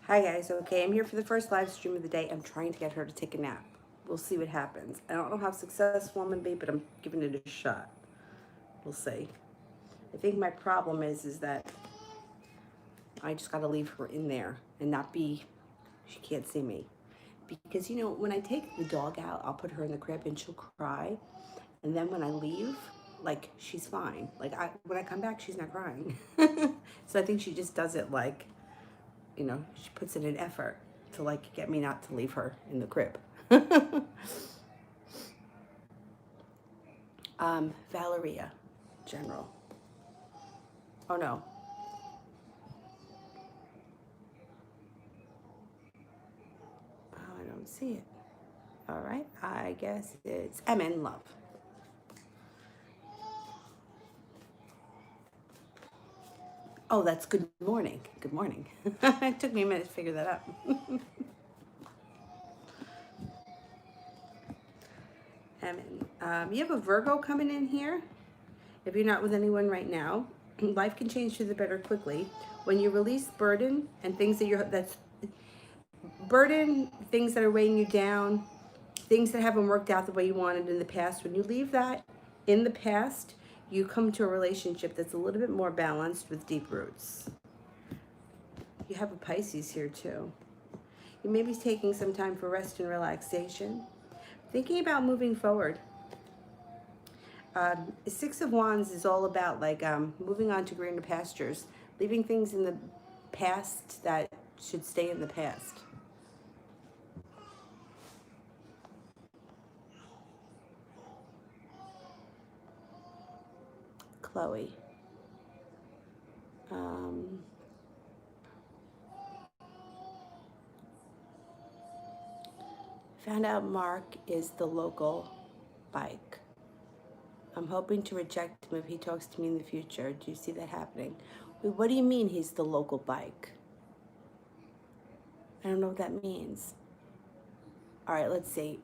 Hi guys, okay, I'm here for the first live stream of the day. I'm trying to get her to take a nap. We'll see what happens. I don't know how successful I'm gonna be, but I'm giving it a shot. We'll see. I think my problem is that I just gotta leave her in there and not be, she can't see me. Because you know, when I take the dog out, I'll put her in the crib and she'll cry. And then when I leave, like she's fine. When I come back, she's not crying. So I think she just does it like, she puts in an effort to like get me not to leave her in the crib. Valeria, General. Oh no. Oh, I don't see it. All right. I guess it's I'm in love. Oh, that's good morning. Good morning. It took me a minute to figure that out. Emin. You have a Virgo coming in here. If you're not with anyone right now, life can change to the better quickly when you release burden and things that's burden, things that are weighing you down, things that haven't worked out the way you wanted in the past. When you leave that in the past, you come to a relationship that's a little bit more balanced with deep roots. You have a Pisces here too. You may be taking some time for rest and relaxation, thinking about moving forward. Six of Wands is all about moving on to greener pastures, leaving things in the past that should stay in the past. Chloe. Found out Mark is the local bike. I'm hoping to reject him if he talks to me in the future. Do you see that happening? Wait, what do you mean he's the local bike? I don't know what that means. All right, let's see.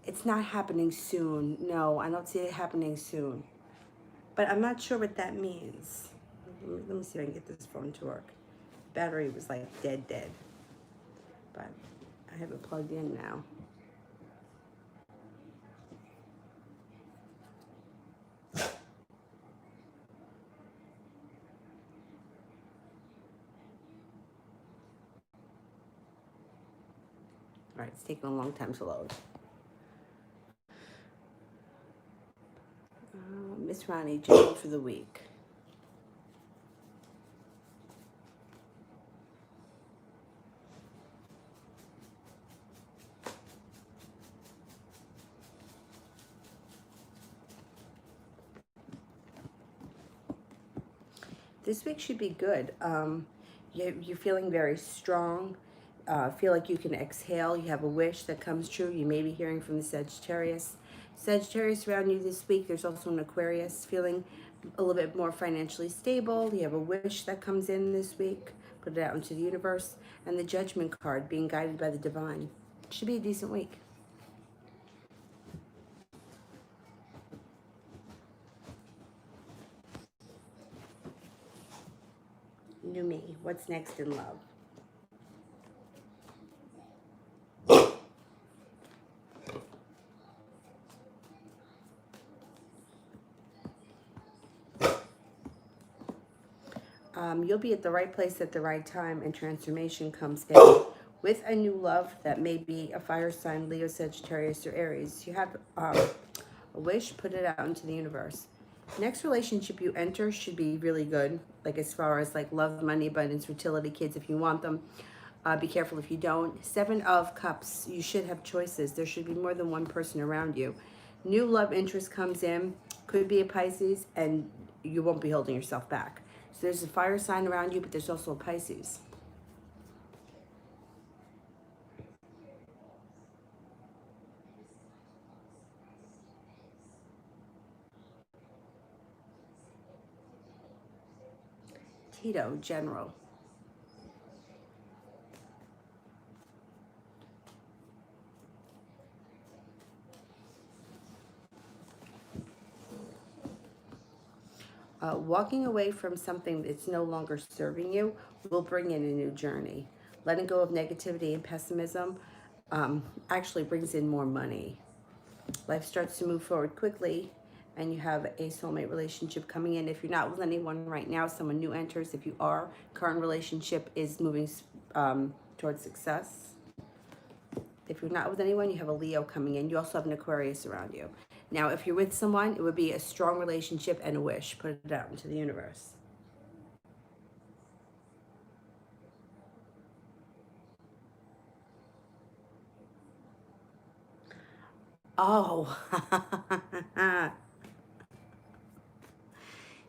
It's not happening soon. No, I don't see it happening soon. But I'm not sure what that means. Let me see if I can get this phone to work. Battery was like dead. But I have it plugged in now. All right, it's taking a long time to load. Miss Ronnie, journal for the week. This week should be good. You're feeling very strong. Feel like you can exhale. You have a wish that comes true. You may be hearing from the Sagittarius. Sagittarius around you this week. There's also an Aquarius feeling a little bit more financially stable. You have a wish that comes in this week. Put it out into the universe. And the Judgment card, being guided by the divine. Should be a decent week. New me. What's next in love? You'll be at the right place at the right time, and transformation comes in with a new love that may be a fire sign, Leo, Sagittarius, or Aries. You have a wish, put it out into the universe. Next relationship you enter should be really good, like as far as like love, money, abundance, fertility, kids if you want them. Be careful if you don't. Seven of Cups, you should have choices. There should be more than one person around you. New love interest comes in, could be a Pisces, and you won't be holding yourself back. So there's a fire sign around you, but there's also a Pisces. Tito, general. Walking away from something that's no longer serving you will bring in a new journey. Letting go of negativity and pessimism actually brings in more money. Life starts to move forward quickly, and you have a soulmate relationship coming in. If you're not with anyone right now, someone new enters. If you are, current relationship is moving towards success. If you're not with anyone, you have a Leo coming in. You also have an Aquarius around you. Now, if you're with someone, it would be a strong relationship and a wish. Put it out into the universe. Oh,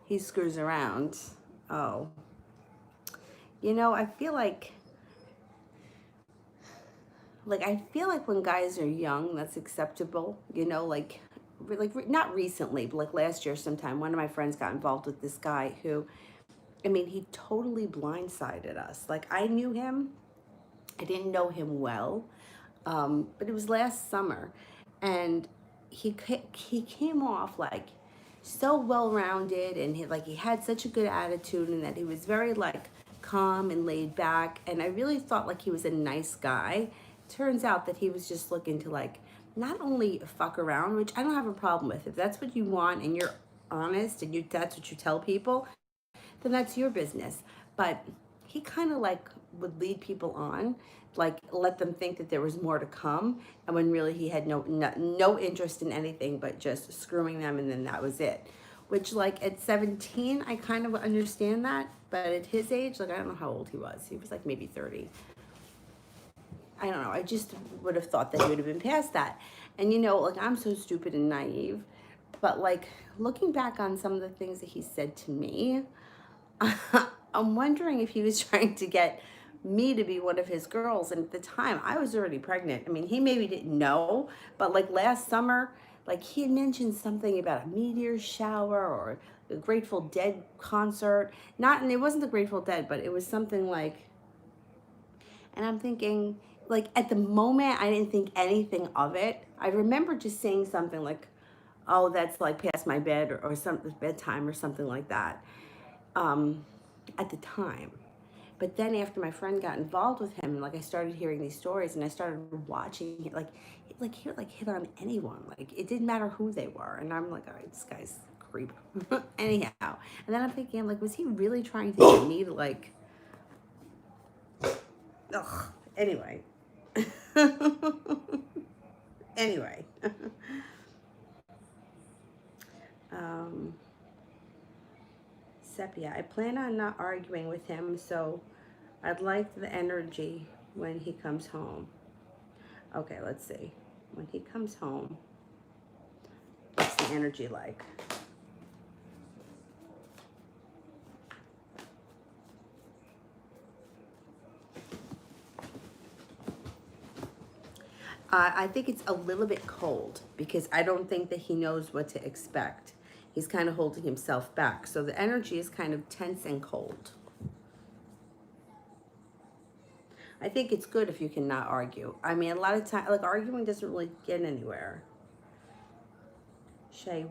he screws around. Oh, you know, I feel like when guys are young, that's acceptable. You know, not recently, but like last year sometime, one of my friends got involved with this guy who, I mean, he totally blindsided us. Like, I knew him, I didn't know him well, but it was last summer, and he came off like so well rounded, and he had such a good attitude, and that he was very like calm and laid back, and I really thought like he was a nice guy. Turns out that he was just looking to like not only fuck around, which I don't have a problem with. If that's what you want and you're honest and that's what you tell people, then that's your business. But he kind of like would lead people on, like let them think that there was more to come, and when really he had no interest in anything but just screwing them, and then that was it. Which, like, at 17, I kind of understand that, but at his age, like, I don't know how old he was. He was like maybe 30. I don't know. I just would have thought that he would have been past that. And you know, like, I'm so stupid and naive, but like looking back on some of the things that he said to me, I'm wondering if he was trying to get me to be one of his girls. And at the time, I was already pregnant. I mean, he maybe didn't know, but like last summer, like he had mentioned something about a meteor shower or a Grateful Dead concert. Not, and it wasn't the Grateful Dead, but it was something like, and I'm thinking, like at the moment, I didn't think anything of it. I remember just saying something like, oh, that's like past my bed, or some bedtime or something like that. At the time. But then after my friend got involved with him, like I started hearing these stories, and I started watching it, he would like hit on anyone. Like it didn't matter who they were. And I'm like, all right, this guy's a creep. Anyhow. And then I'm thinking, like, was he really trying to get me to like, ugh. Anyway. Anyway. um, Sepia, I plan on not arguing with him, so I'd like the energy when he comes home. Okay, let's see. When he comes home, what's the energy like? I think it's a little bit cold because I don't think that he knows what to expect. He's kind of holding himself back. So the energy is kind of tense and cold. I think it's good if you cannot argue. I mean, a lot of time, like arguing doesn't really get anywhere. Shay,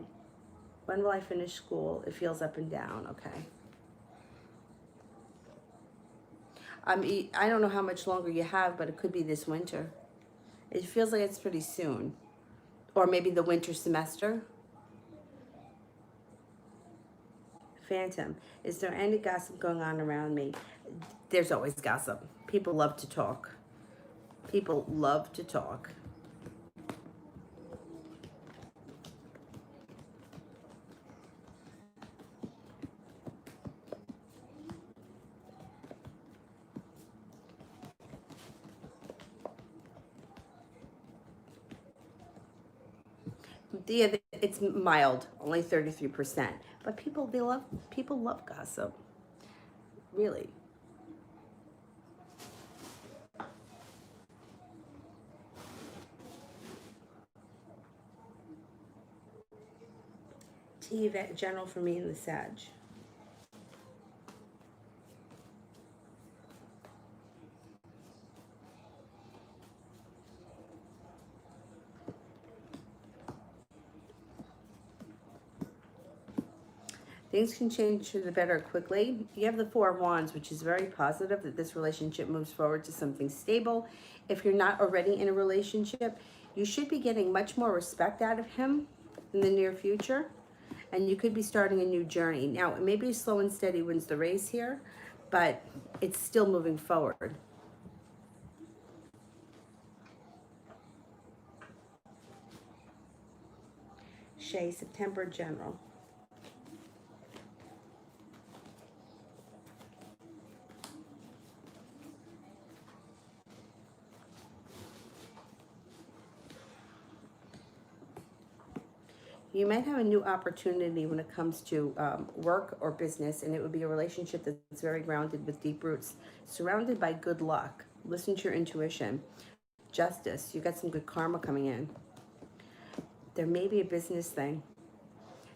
when will I finish school? It feels up and down. Okay. I don't know how much longer you have, but it could be this winter. It feels like it's pretty soon. Or maybe the winter semester. Phantom, is there any gossip going on around me? There's always gossip. People love to talk. People love to talk. Yeah, it's mild, only 33%. But people love gossip. Really. T event general for me in the Sag. Things can change for the better quickly. You have the Four of Wands, which is very positive that this relationship moves forward to something stable. If you're not already in a relationship, you should be getting much more respect out of him in the near future. And you could be starting a new journey. Now, it may be slow and steady wins the race here, but it's still moving forward. Shay, September general. You might have a new opportunity when it comes to work or business, and it would be a relationship that's very grounded with deep roots, surrounded by good luck. Listen to your intuition. Justice, you got some good karma coming in. There may be a business thing.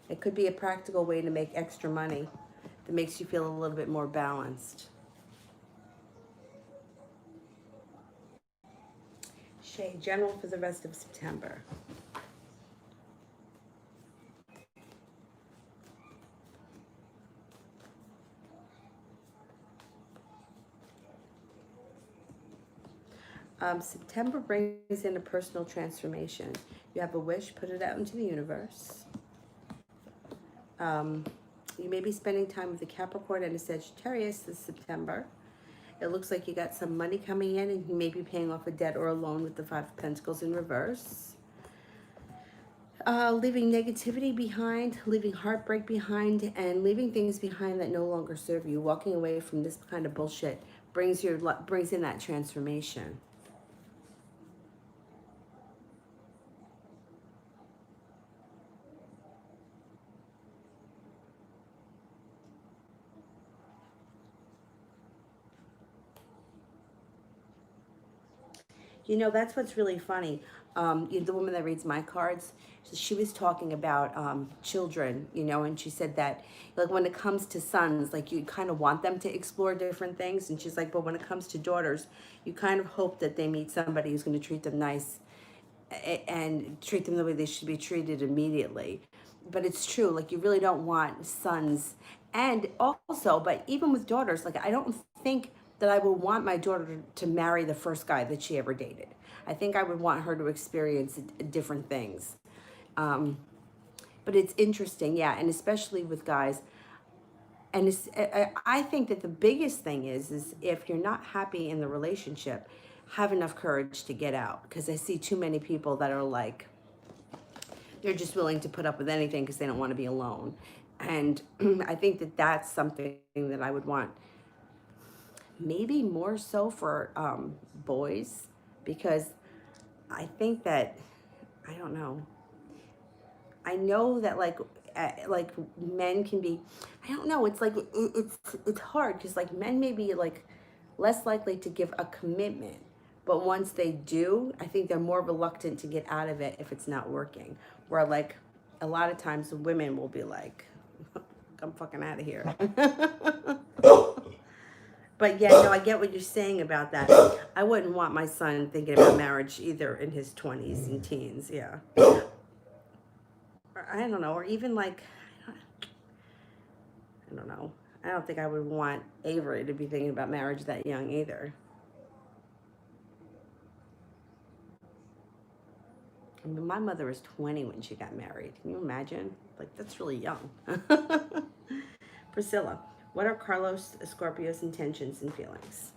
It could be a practical way to make extra money that makes you feel a little bit more balanced. Shay, general for the rest of September. September brings in a personal transformation. You have a wish, put it out into the universe. You may be spending time with a Capricorn and a Sagittarius this September. It looks like you got some money coming in, and you may be paying off a debt or a loan with the Five of Pentacles in reverse. Leaving negativity behind, leaving heartbreak behind, and leaving things behind that no longer serve you. Walking away from this kind of bullshit brings in that transformation. You know, that's what's really funny. The woman that reads my cards, she was talking about children, you know, and she said that, like, when it comes to sons, like, you kind of want them to explore different things. And she's like, but when it comes to daughters, you kind of hope that they meet somebody who's going to treat them nice and treat them the way they should be treated immediately. But it's true, like, you really don't want sons. And also, but even with daughters, like, I don't think that I would want my daughter to marry the first guy that she ever dated. I think I would want her to experience different things. But it's interesting, yeah, and especially with guys. And I think that the biggest thing is if you're not happy in the relationship, have enough courage to get out. Because I see too many people that are like, they're just willing to put up with anything because they don't want to be alone. And I think that that's something that I would want. Maybe more so for boys, because I think that, I don't know. I know that like men can be, I don't know. It's like it's hard because like men may be like less likely to give a commitment, but once they do, I think they're more reluctant to get out of it if it's not working. Where like a lot of times women will be like, "I'm fucking out of here." But yeah, no, I get what you're saying about that. I wouldn't want my son thinking about marriage either in his 20s and teens. Yeah. Or, I don't know, or even like, I don't know. I don't think I would want Avery to be thinking about marriage that young either. I mean, my mother was 20 when she got married. Can you imagine? Like, that's really young. Priscilla, what are Carlos Scorpio's intentions and feelings?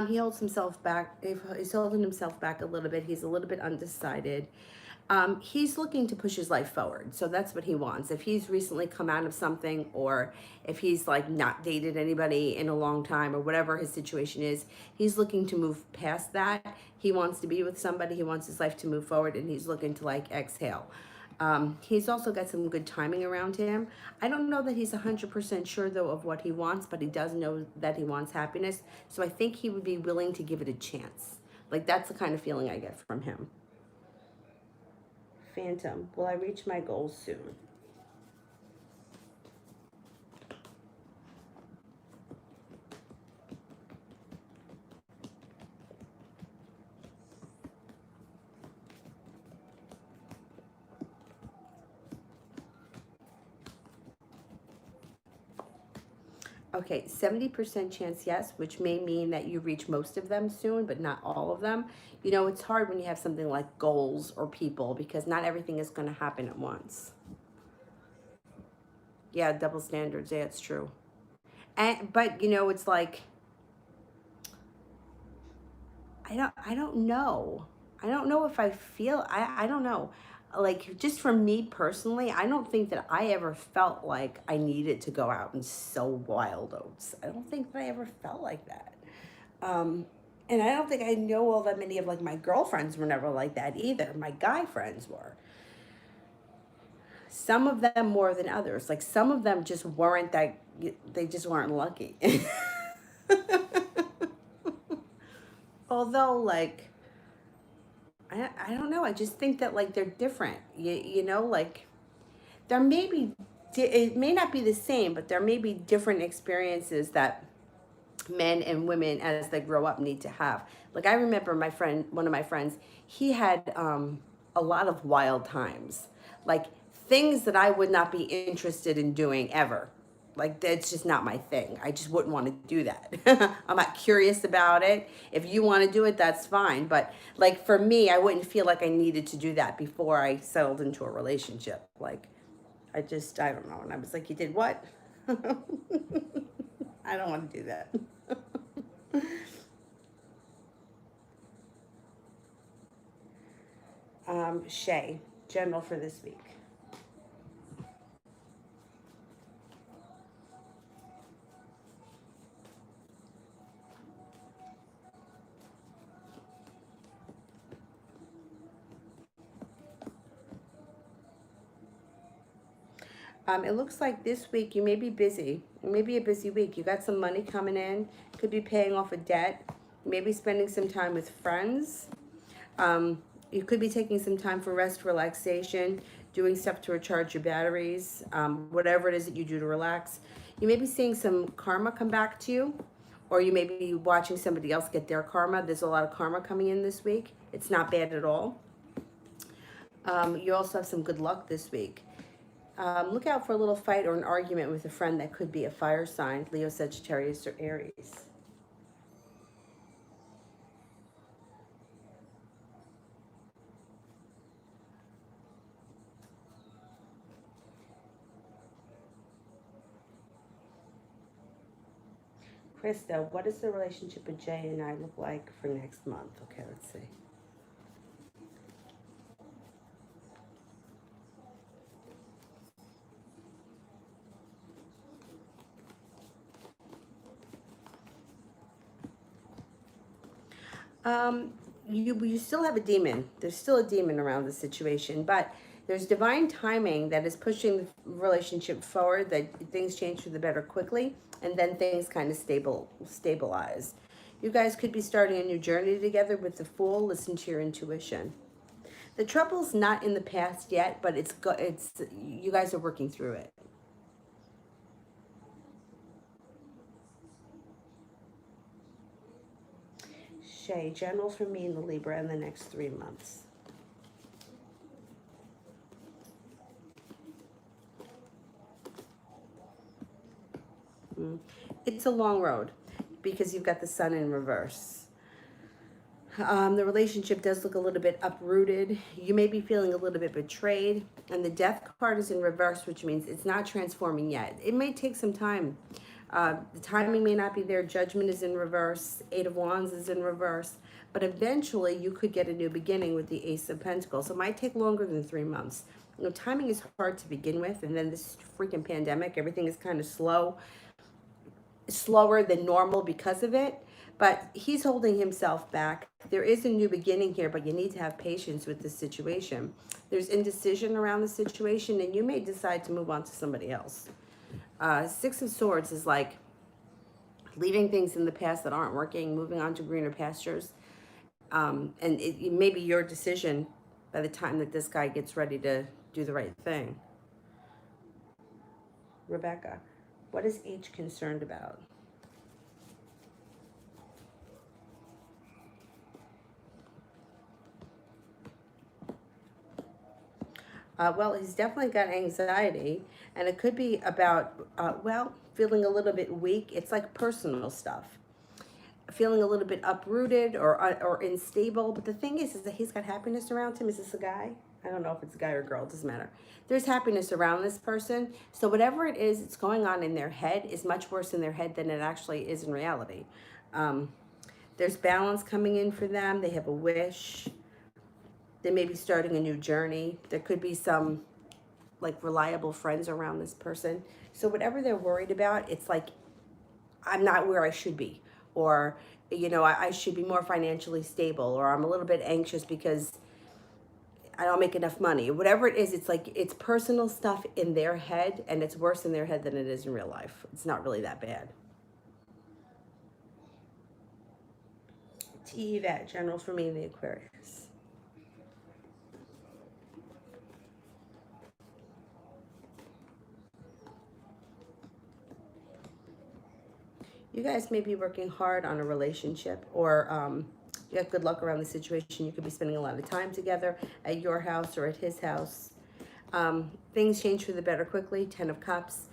He holds himself back. He's holding himself back a little bit. He's a little bit undecided. He's looking to push his life forward. So that's what he wants. If he's recently come out of something, or if he's like not dated anybody in a long time, or whatever his situation is, he's looking to move past that. He wants to be with somebody. He wants his life to move forward, and he's looking to like exhale. He's also got some good timing around him. I don't know that he's 100% sure though of what he wants, but he does know that he wants happiness. So I think he would be willing to give it a chance. Like, that's the kind of feeling I get from him. Phantom, will I reach my goals soon? Okay, 70% chance yes, which may mean that you reach most of them soon, but not all of them. You know, it's hard when you have something like goals or people because not everything is going to happen at once. Yeah, double standards. Yeah, it's true. And but you know, it's like I don't know. I don't know if I feel I don't know. Like just for me personally, I don't think that I ever felt like I needed to go out and sow wild oats. I don't think that I ever felt like that. Um, and I don't think I know all that many of like my girlfriends were never like that either. My guy friends were. Some of them more than others. Like some of them just weren't that they just weren't lucky. Although like I don't know. I just think that like they're different. You know, like there may be it may not be the same, but there may be different experiences that men and women as they grow up need to have. Like I remember my friend, one of my friends, he had a lot of wild times, like things that I would not be interested in doing ever. Like that's just not my thing. I just wouldn't want to do that. I'm not curious about it. If you want to do it, that's fine. But like for me, I wouldn't feel like I needed to do that before I settled into a relationship. Like I don't know. And I was like, you did what? I don't want to do that. Shay, general for this week. It looks like this week you may be busy. It may be a busy week. You got some money coming in. Could be paying off a debt. Maybe spending some time with friends. You could be taking some time for rest, relaxation, doing stuff to recharge your batteries, whatever it is that you do to relax. You may be seeing some karma come back to you, or you may be watching somebody else get their karma. There's a lot of karma coming in this week. It's not bad at all. You also have some good luck this week. Look out for a little fight or an argument with a friend that could be a fire sign, Leo, Sagittarius, or Aries. Krista, what does the relationship with Jay and I look like for next month? Okay, let's see. Um, you still have a demon. There's still a demon around the situation, but there's divine timing that is pushing the relationship forward. That things change for the better quickly, and then things kind of stabilize. You guys could be starting a new journey together with the Fool. Listen to your intuition. The trouble's not in the past yet, but it's you guys are working through it. Shay, general for me in the Libra in the next 3 months. Mm. It's a long road because you've got the sun in reverse. The relationship does look a little bit uprooted. You may be feeling a little bit betrayed. And the death card is in reverse, which means it's not transforming yet. It may take some time. The timing may not be there. Judgment is in reverse. Eight of Wands is in reverse. But eventually you could get a new beginning with the Ace of Pentacles. So it might take longer than 3 months. You know, timing is hard to begin with. And then this freaking pandemic, everything is kind of slower than normal because of it. But he's holding himself back. There is a new beginning here, but you need to have patience with the situation. There's indecision around the situation, and you may decide to move on to somebody else. Six of Swords is like leaving things in the past that aren't working, moving on to greener pastures. And it may be your decision by the time that this guy gets ready to do the right thing. Rebecca, what is H concerned about? Well, he's definitely got anxiety, and it could be about, well, feeling a little bit weak. It's like personal stuff. Feeling a little bit uprooted or unstable. But the thing is that he's got happiness around him. Is this a guy? I don't know if it's a guy or a girl. It doesn't matter. There's happiness around this person. So whatever it is that's going on in their head is much worse in their head than it actually is in reality. There's balance coming in for them. They have a wish. They may be starting a new journey. There could be some like reliable friends around this person. So whatever they're worried about, it's like, I'm not where I should be. Or, you know, I should be more financially stable. Or I'm a little bit anxious because I don't make enough money. Whatever it is, it's like, it's personal stuff in their head, and it's worse in their head than it is in real life. It's not really that bad. That general for me in the Aquarius. You guys may be working hard on a relationship, or you got good luck around the situation. You could be spending a lot of time together at your house or at his house. Things change for the better quickly. 10 of Cups.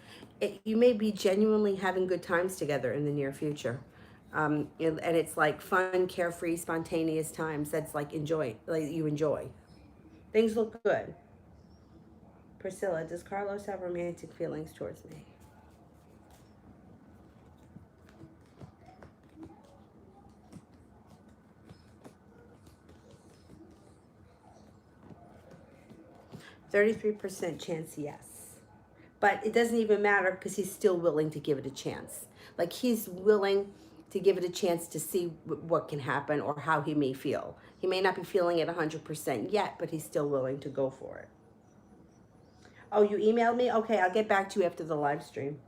You may be genuinely having good times together in the near future. And it's like fun, carefree, spontaneous times. That's like you enjoy. Things look good. Priscilla, does Carlos have romantic feelings towards me? %33% chance yes. But it doesn't even matter because he's still willing to give it a chance. Like he's willing to give it a chance to see what can happen or how he may feel. He may not be feeling it 100% yet, but he's still willing to go for it. Oh, you emailed me? Okay, I'll get back to you after the live stream.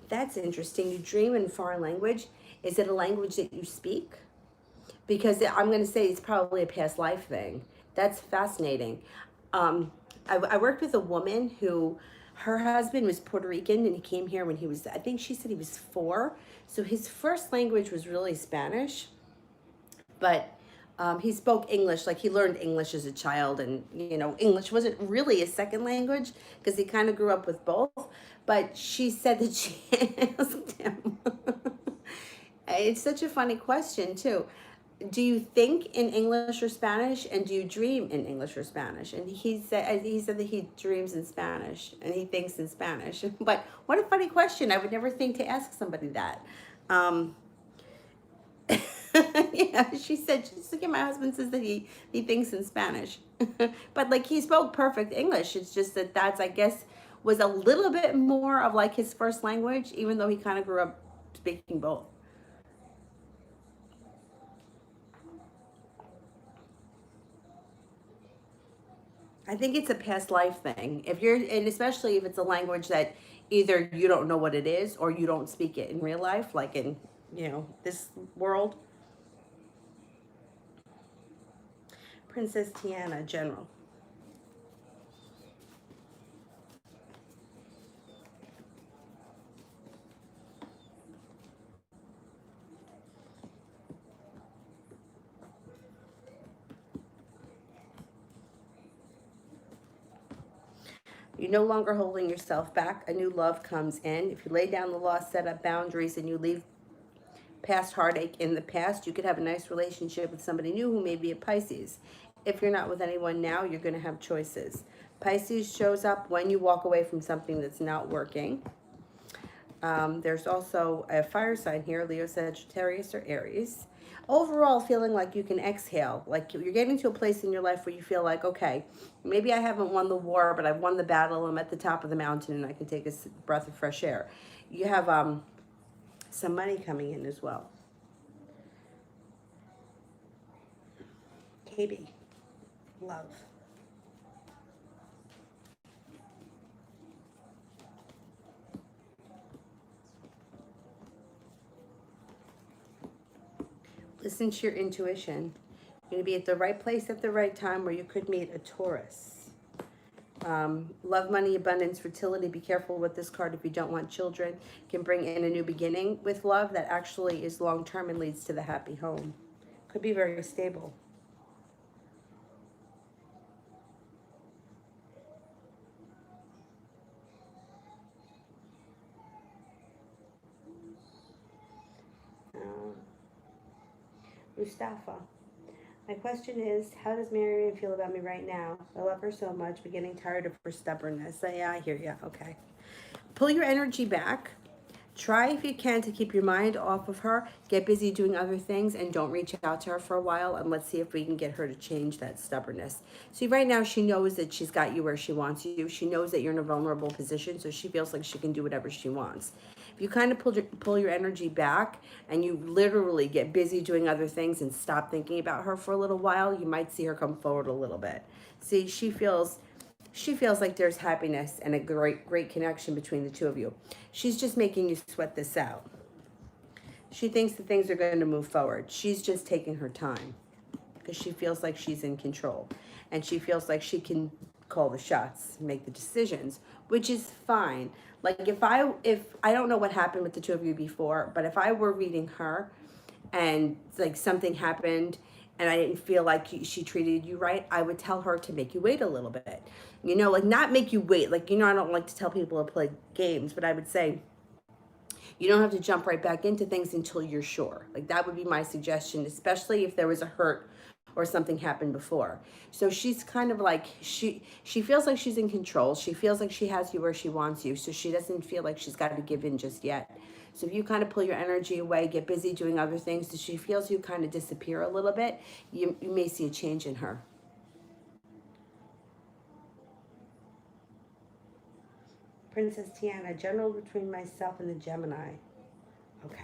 That's interesting. You dream in foreign language. Is it a language that you speak? Because I'm going to say it's probably a past life thing. That's fascinating. I worked with a woman who, her husband was Puerto Rican, and he came here when he was, I think she said he was 4. So his first language was really Spanish, but he spoke English. Like he learned English as a child, and you know, English wasn't really a second language because he kind of grew up with both. But she said that she asked him. It's such a funny question too. Do you think in English or Spanish, and do you dream in English or Spanish? And he said that he dreams in Spanish and he thinks in Spanish. But what a funny question! I would never think to ask somebody that. Yeah, she said, just look at my husband says that he thinks in Spanish. But like he spoke perfect English. It's just that's, I guess, was a little bit more of like his first language, even though he kind of grew up speaking both. I think it's a past life thing. If you're, and especially if it's a language that either you don't know what it is or you don't speak it in real life, like in, you know, this world. Princess Tiana, General. You're no longer holding yourself back. A new love comes in. If you lay down the law, set up boundaries, and you leave past heartache in the past, you could have a nice relationship with somebody new who may be a Pisces. If you're not with anyone now, you're going to have choices. Pisces shows up when you walk away from something that's not working. There's also a fire sign here, Leo, Sagittarius, or Aries. Overall, feeling like you can exhale, like you're getting to a place in your life where you feel like, okay, maybe I haven't won the war, but I've won the battle. I'm at the top of the mountain and I can take a breath of fresh air. You have some money coming in as well. KB, love. Listen to your intuition. You're going to be at the right place at the right time, where you could meet a Taurus. Love, money, abundance, fertility. Be careful with this card if you don't want children. Can bring in a new beginning with love that actually is long-term and leads to the happy home. Could be very stable. Uh, Mustafa. My question is, how does Marion feel about me right now? I love her so much, but getting tired of her stubbornness. So, yeah, I hear you. Okay. Pull your energy back. Try if you can to keep your mind off of her. Get busy doing other things and don't reach out to her for a while. And let's see if we can get her to change that stubbornness. See, right now she knows that she's got you where she wants you. She knows that you're in a vulnerable position, so she feels like she can do whatever she wants. If you kind of pull your energy back and you literally get busy doing other things and stop thinking about her for a little while, you might see her come forward a little bit. See, she feels like there's happiness and a great connection between the two of you. She's just making you sweat this out. She thinks that things are going to move forward. She's just taking her time because she feels like she's in control and she feels like she can call the shots, make the decisions, which is fine. Like if I don't know what happened with the two of you before, but if I were reading her and like something happened and I didn't feel like she treated you right, I would tell her to make you wait a little bit. You know, like not make you wait. Like, you know, I don't like to tell people to play games, but I would say, you don't have to jump right back into things until you're sure. Like that would be my suggestion, especially if there was a hurt or something happened before. So she's kind of like, she feels like she's in control. She feels like she has you where she wants you. So she doesn't feel like she's got to give in just yet. So if you kind of pull your energy away, get busy doing other things, so she feels you kind of disappear a little bit, you may see a change in her. Princess Tiana, general between myself and the Gemini. Okay.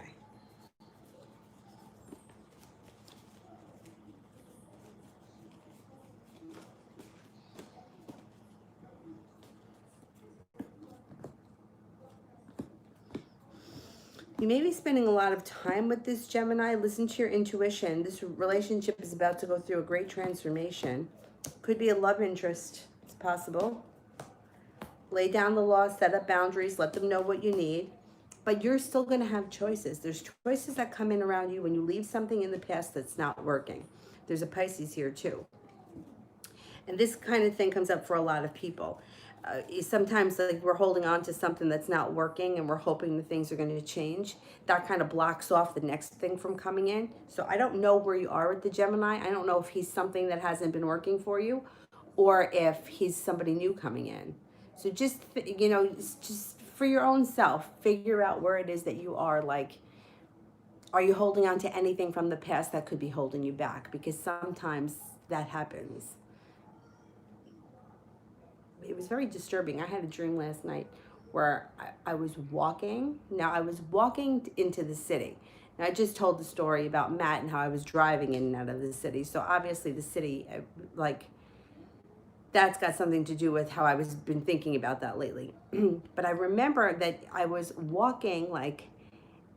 You may be spending a lot of time with this Gemini. Listen to your intuition. This relationship is about to go through a great transformation. Could be a love interest. It's possible. Lay down the law, set up boundaries, let them know what you need. But you're still going to have choices. There's choices that come in around you when you leave something in the past that's not working. There's a Pisces here too. And this kind of thing comes up for a lot of people. Sometimes like we're holding on to something that's not working and we're hoping that things are going to change. That kind of blocks off the next thing from coming in. So I don't know where you are with the Gemini. I don't know if he's something that hasn't been working for you or if he's somebody new coming in. So just, you know, just for your own self, figure out where it is that you are. Like, are you holding on to anything from the past that could be holding you back? Because sometimes that happens. It was very disturbing. I had a dream last night where I was walking. Now, I was walking into the city. Now, I just told the story about Matt and how I was driving in and out of the city. So obviously the city, like, that's got something to do with how I was been thinking about that lately. But I remember that I was walking, like,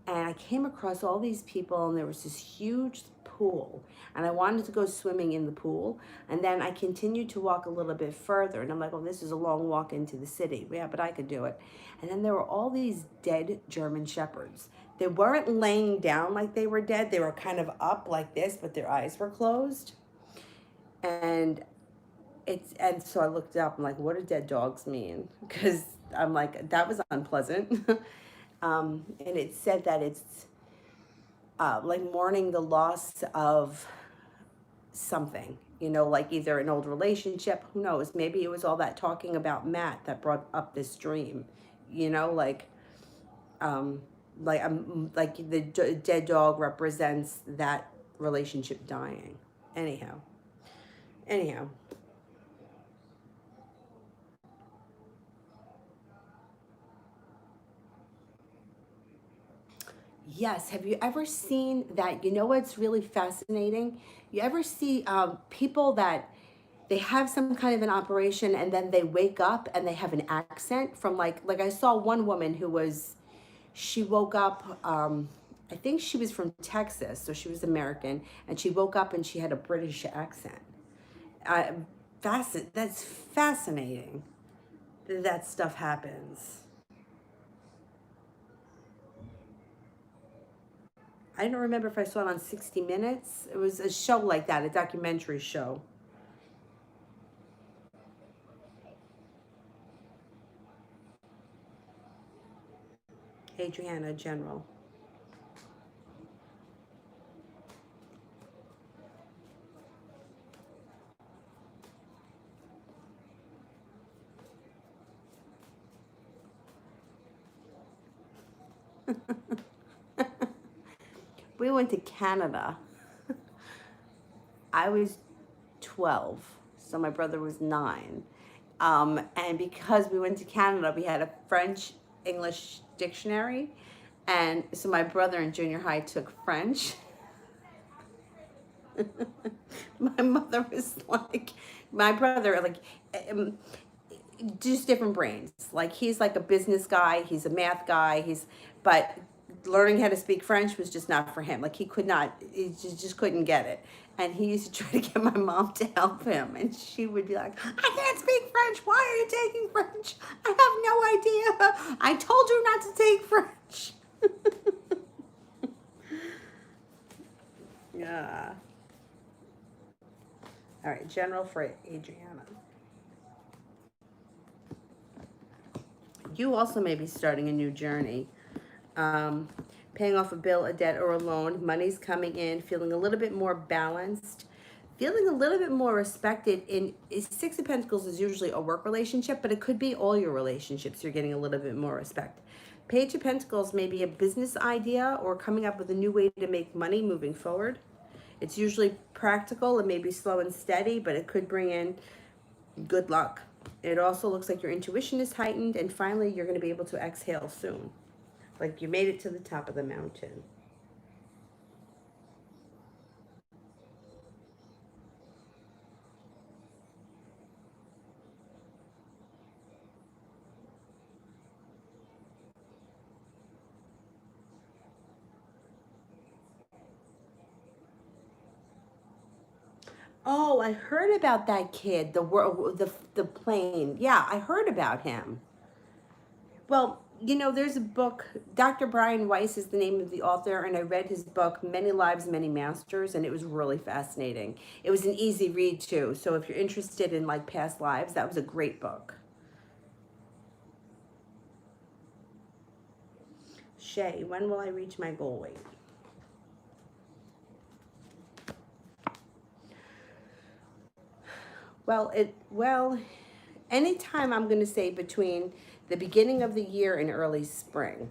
and I came across all these people, and there was this huge pool, and I wanted to go swimming in the pool. And then I continued to walk a little bit further, and I'm like, oh, this is a long walk into the city. Yeah, but I could do it. And then there were all these dead German shepherds. They weren't laying down like they were dead. They were kind of up like this, but their eyes were closed. And so I looked up. I'm like, what do dead dogs mean? Because I'm like, that was unpleasant. And it said that it's like mourning the loss of something, you know, like either an old relationship, who knows, maybe it was all that talking about Matt that brought up this dream, you know, like the dead dog represents that relationship dying. Anyhow. Yes. Have you ever seen that? You know what's really fascinating? You ever see people that they have some kind of an operation and then they wake up and they have an accent from like I saw one woman who was, she woke up, I think she was from Texas, so she was American, and she woke up and she had a British accent. Uh, that's fascinating. that stuff happens. I don't remember if I saw it on 60 Minutes. It was a show like that, a documentary show. Adriana General. We went to Canada. I was 12, so my brother was 9. And because we went to Canada, we had a French English dictionary. And so my brother in junior high took French. My mother was like, my brother, like, um, just different brains. Like, he's like a business guy, he's a math guy, but learning how to speak French was just not for him. Like, he just couldn't get it. And he used to try to get my mom to help him. And she would be like, I can't speak French. Why are you taking French? I have no idea. I told you not to take French. Yeah. All right, general for Adriana. You also may be starting a new journey. Um, Paying off a bill, a debt, or a loan. Money's coming in, feeling a little bit more balanced, feeling a little bit more respected. Six of Pentacles is usually a work relationship, but it could be all your relationships. You're getting a little bit more respect. Page of Pentacles may be a business idea or coming up with a new way to make money moving forward. It's usually practical. It may be slow and steady, but it could bring in good luck. It also looks like your intuition is heightened, and finally you're going to be able to exhale soon. Like you made it to the top of the mountain. Oh, I heard about that kid, the plane. Yeah, I heard about him. Well, there's a book, Dr. Brian Weiss is the name of the author, and I read his book, Many Lives, Many Masters, and it was really fascinating. It was an easy read, too, so if you're interested in, like, past lives, that was a great book. Shay, when will I reach my goal weight? Well, anytime I'm going to say between the beginning of the year and early spring.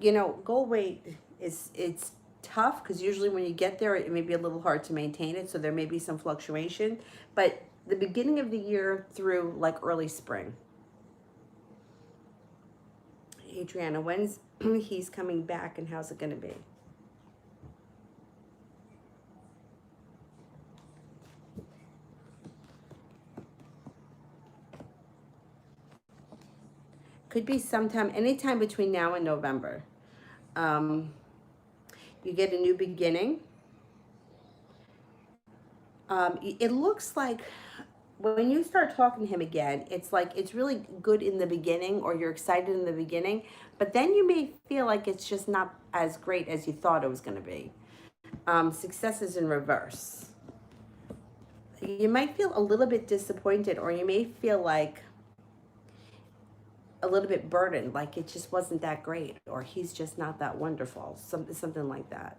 Goal weight it's tough because usually when you get there, it may be a little hard to maintain it, so there may be some fluctuation. But the beginning of the year through like early spring. Adriana, when's he's coming back and how's it going to be? Could be sometime, anytime between now and November. You get a new beginning. It looks like when you start talking to him again, it's like it's really good in the beginning or you're excited in the beginning, but then you may feel like it's just not as great as you thought it was going to be. Success is in reverse. You might feel a little bit disappointed or you may feel like a little bit burdened, like it just wasn't that great or he's just not that wonderful, something like that.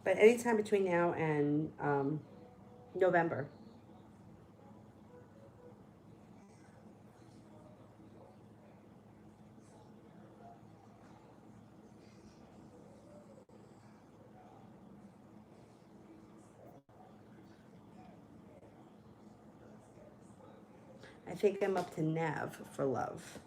But anytime between now and November. I think I'm up to Nav for love.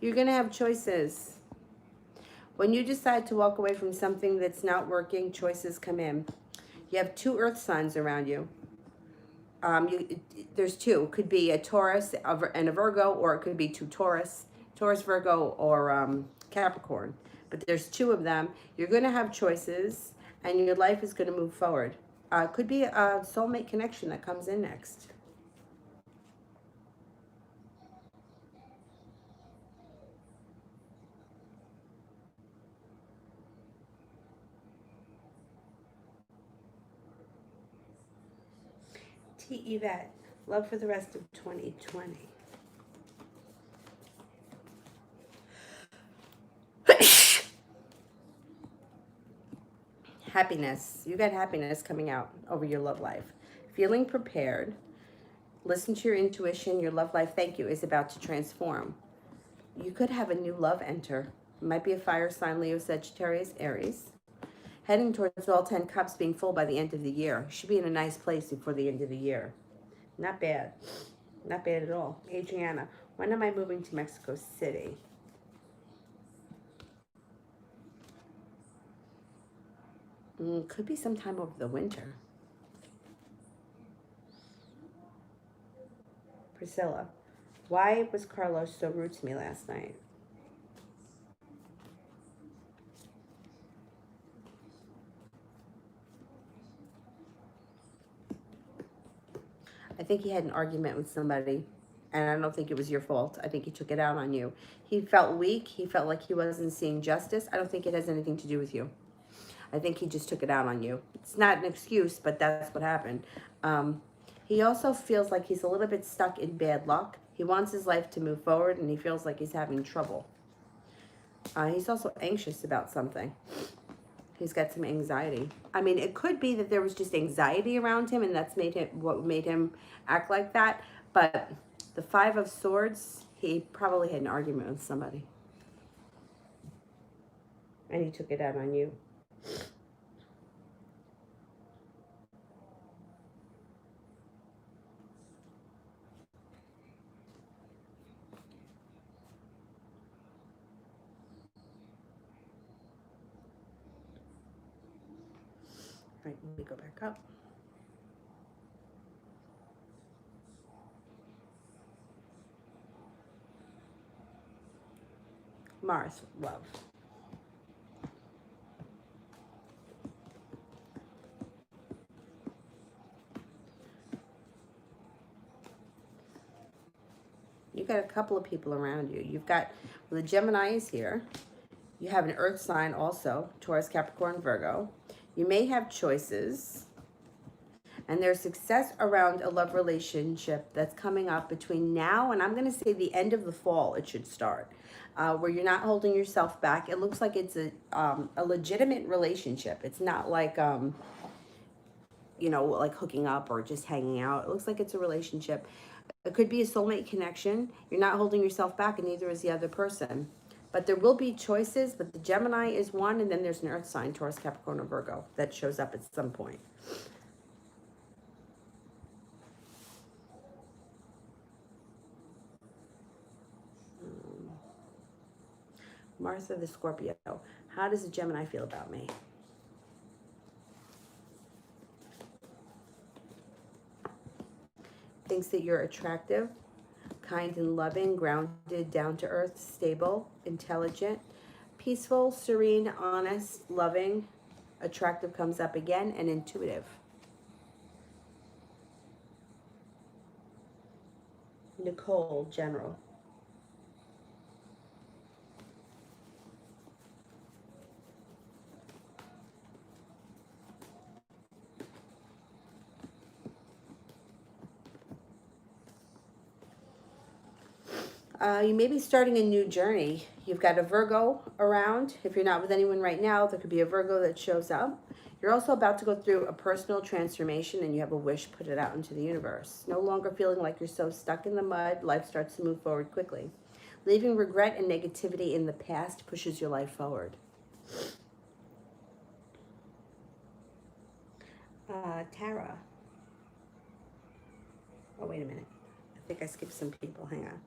You're going to have choices. When you decide to walk away from something that's not working, choices come in. You have 2 earth signs around you. There's two. It could be a Taurus and a Virgo, or it could be two Taurus, Virgo, or Capricorn. But there's two of them. You're going to have choices, and your life is going to move forward. Could be a soulmate connection that comes in next. T. Yvette, love for the rest of 2020. Happiness. You got happiness coming out over your love life. Feeling prepared. Listen to your intuition. Your love life, thank you, is about to transform. You could have a new love enter. It might be a fire sign, Leo, Sagittarius, Aries. Heading towards all 10 cups being full by the end of the year. Should be in a nice place before the end of the year. Not bad. Not bad at all. Adriana, when am I moving to Mexico City? Could be sometime over the winter. Priscilla, why was Carlos so rude to me last night? I think he had an argument with somebody, and I don't think it was your fault. I think he took it out on you. He felt weak. He felt like he wasn't seeing justice. I don't think it has anything to do with you. I think he just took it out on you. It's not an excuse, but that's what happened. He also feels like he's a little bit stuck in bad luck. He wants his life to move forward, and he feels like he's having trouble. He's also anxious about something. He's got some anxiety. I mean, it could be that there was just anxiety around him, and that's what made him act like that. But the Five of Swords, he probably had an argument with somebody, and he took it out on you. All right, let me go back up. Mars, love. You got a couple of people around you. You've got, well, the Gemini is here. You have an earth sign also, Taurus, Capricorn, Virgo. You may have choices. And there's success around a love relationship that's coming up between now and I'm going to say the end of the fall it should start, where you're not holding yourself back. It looks like it's a legitimate relationship. It's not like, you know, like hooking up or just hanging out. It looks like it's a relationship. It could be a soulmate connection. You're not holding yourself back, and neither is the other person. But there will be choices, but the Gemini is one, and then there's an earth sign, Taurus, Capricorn, or Virgo, that shows up at some point. Martha the Scorpio, how does a Gemini feel about me? Thinks that you're attractive, kind and loving, grounded, down to earth, stable, intelligent, peaceful, serene, honest, loving, attractive comes up again, and intuitive. Nicole, general. You may be starting a new journey. You've got a Virgo around. If you're not with anyone right now, there could be a Virgo that shows up. You're also about to go through a personal transformation, and you have a wish, put it out into the universe. No longer feeling like you're so stuck in the mud, life starts to move forward quickly. Leaving regret and negativity in the past pushes your life forward. Tara. Oh, wait a minute. I think I skipped some people. Hang on.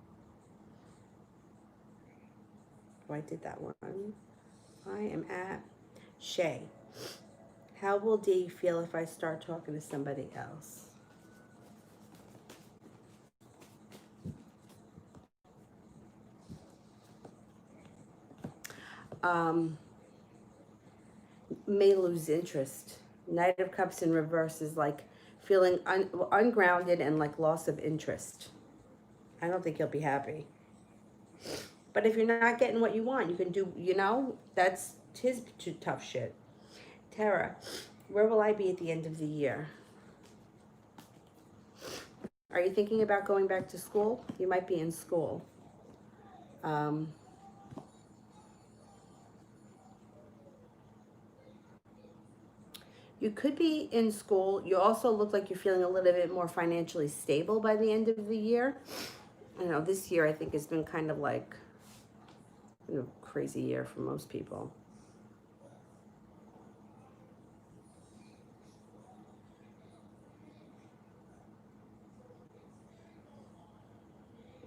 Oh, I did that one. I am at Shay. How will D feel if I start talking to somebody else? Um, may lose interest. Knight of Cups in reverse is like feeling ungrounded and like loss of interest. I don't think you'll be happy. But if you're not getting what you want, you can do, that's his tough shit. Tara, where will I be at the end of the year? Are you thinking about going back to school? You might be in school. Um, you could be in school. You also look like you're feeling a little bit more financially stable by the end of the year. This year I think has been kind of like crazy year for most people.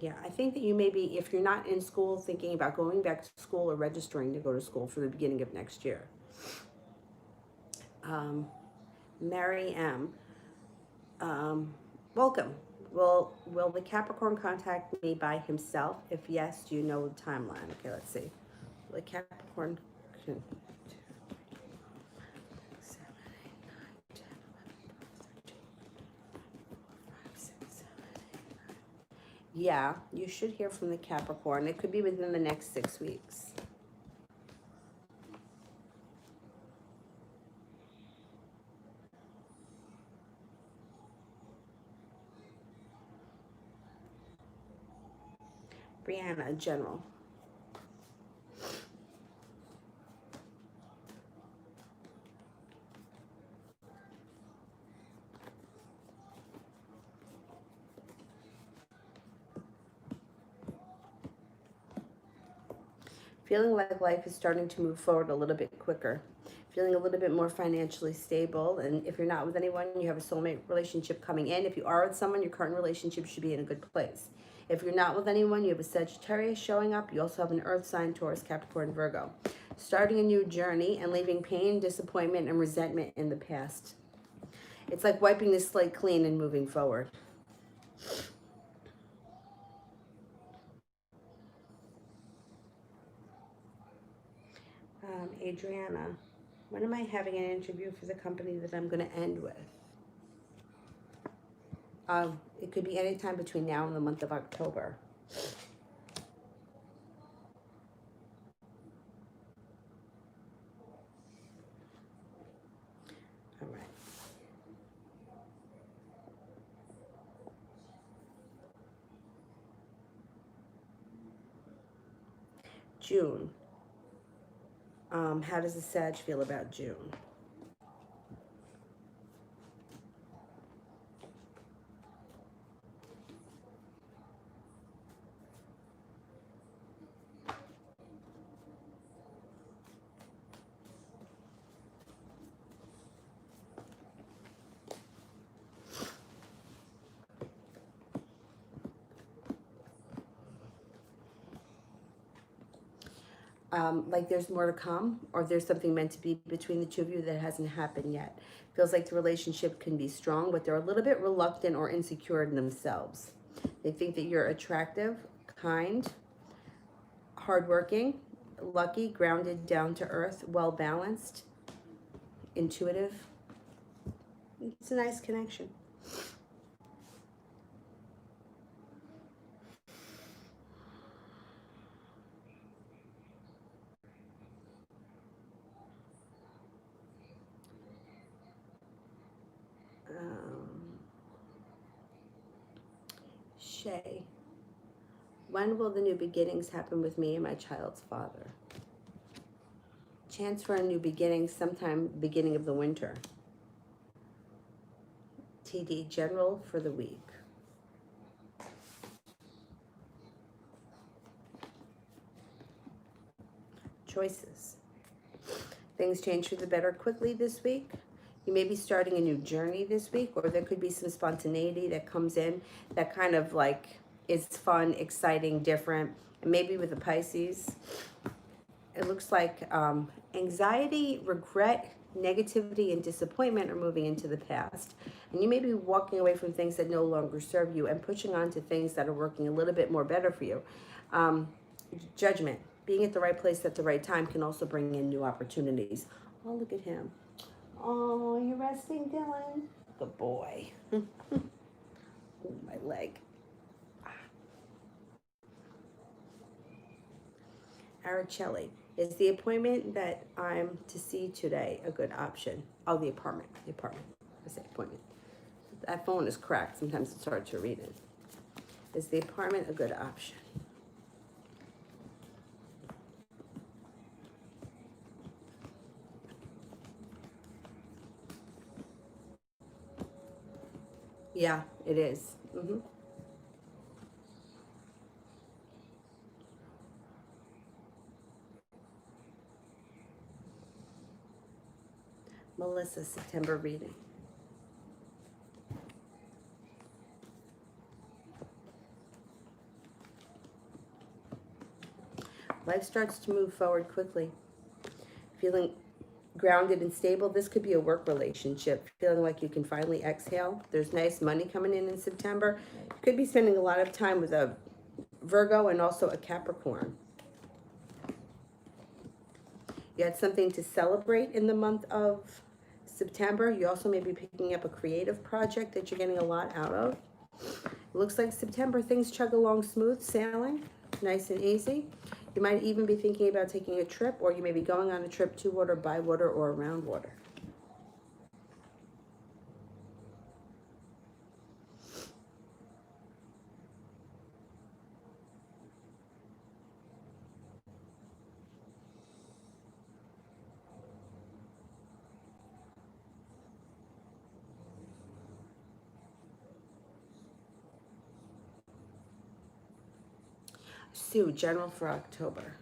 Yeah, I think that you may be, if you're not in school, thinking about going back to school or registering to go to school for the beginning of next year. Mary M. Welcome. Will the Capricorn contact me by himself? If yes, do you know the timeline? Okay, let's see. Will the Capricorn... Yeah, you should hear from the Capricorn. It could be within the next 6 weeks. Brianna, general. Feeling like life is starting to move forward a little bit quicker. Feeling a little bit more financially stable. And if you're not with anyone, you have a soulmate relationship coming in. If you are with someone, your current relationship should be in a good place. If you're not with anyone, you have a Sagittarius showing up. You also have an Earth sign, Taurus, Capricorn, Virgo. Starting a new journey and leaving pain, disappointment, and resentment in the past. It's like wiping the slate clean and moving forward. Adriana, when am I having an interview for the company that I'm going to end with? It could be any time between now and the month of October. All right. June. How does the Sag feel about June? Like there's more to come, or there's something meant to be between the two of you that hasn't happened yet. Feels like the relationship can be strong, but they're a little bit reluctant or insecure in themselves. They think that you're attractive, kind, hardworking, lucky, grounded, down to earth, well balanced, intuitive. It's a nice connection. Shay, when will the new beginnings happen with me and my child's father? Chance for a new beginning sometime beginning of the winter. TD, general for the week. Choices. Things change for the better quickly this week. You may be starting a new journey this week, or there could be some spontaneity that comes in that kind of like is fun, exciting, different. And maybe with the Pisces, it looks like anxiety, regret, negativity, and disappointment are moving into the past. And you may be walking away from things that no longer serve you and pushing on to things that are working a little bit more better for you. Judgment. being at the right place at the right time can also bring in new opportunities. Oh, look at him. Oh, you resting, Dylan? Good boy. Oh, my leg. Araceli, is the appointment that I'm to see today a good option? Oh, the apartment. The apartment. I say appointment. That phone is cracked. Sometimes it's hard to read it. Is the apartment a good option? Yeah, it is. Melissa, September reading. Life starts to move forward quickly. Feeling grounded and stable. This could be a work relationship. Feeling like you can finally exhale. There's nice money coming in September. You could be spending a lot of time with a Virgo and also a Capricorn. You had something to celebrate in the month of September. You also may be picking up a creative project that you're getting a lot out of. It looks like September things chug along smooth sailing, nice and easy. You might even be thinking about taking a trip, or you may be going on a trip to water, by water, or around water. Sue, general for October.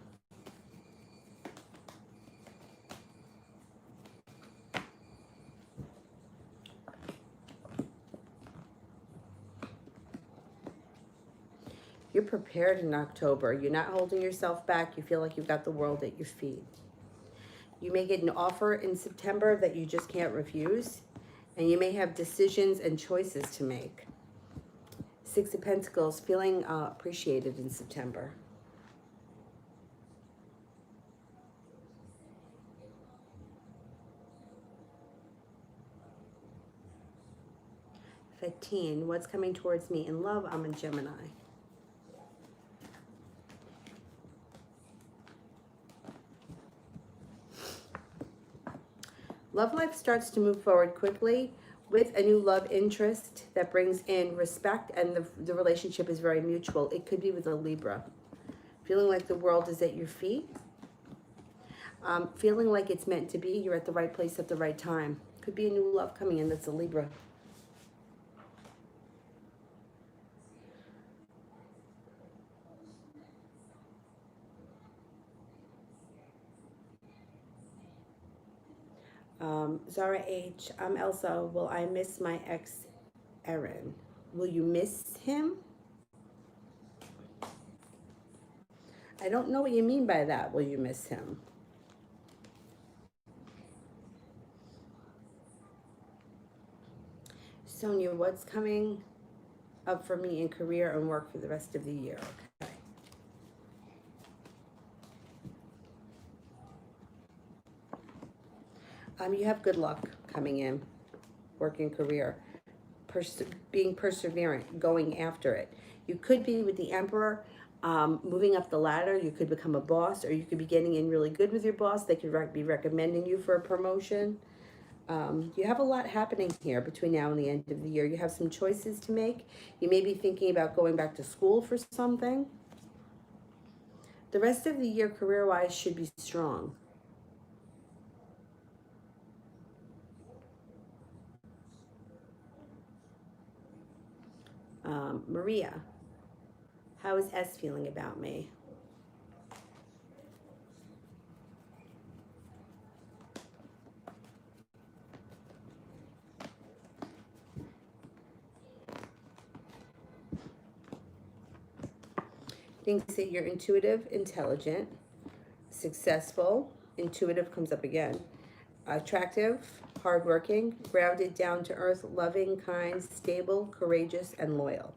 You're prepared in October. You're not holding yourself back. You feel like you've got the world at your feet. You may get an offer in September that you just can't refuse, and you may have decisions and choices to make. Six of Pentacles, feeling appreciated in September. Fatine, what's coming towards me in love? I'm a Gemini. Love life starts to move forward quickly with a new love interest that brings in respect, and the relationship is very mutual. It could be with a Libra. Feeling like the world is at your feet. Feeling like it's meant to be. You're at the right place at the right time. Could be a new love coming in that's a Libra. Zara H. I'm Elsa. Will I miss my ex, Aaron? Will you miss him? I don't know what you mean by that. Will you miss him? Sonia, what's coming up for me in career and work for the rest of the year? Okay. You have good luck coming in, working career, being perseverant, going after it. You could be with the Emperor, moving up the ladder. You could become a boss, or you could be getting in really good with your boss. They could be recommending you for a promotion. You have a lot happening here between now and the end of the year. You have some choices to make. You may be thinking about going back to school for something. The rest of the year, career-wise, should be strong. Maria, how is S feeling about me? Thinks that you're intuitive, intelligent, successful. Intuitive comes up again. Attractive, hardworking, grounded, down to earth, loving, kind, stable, courageous, and loyal.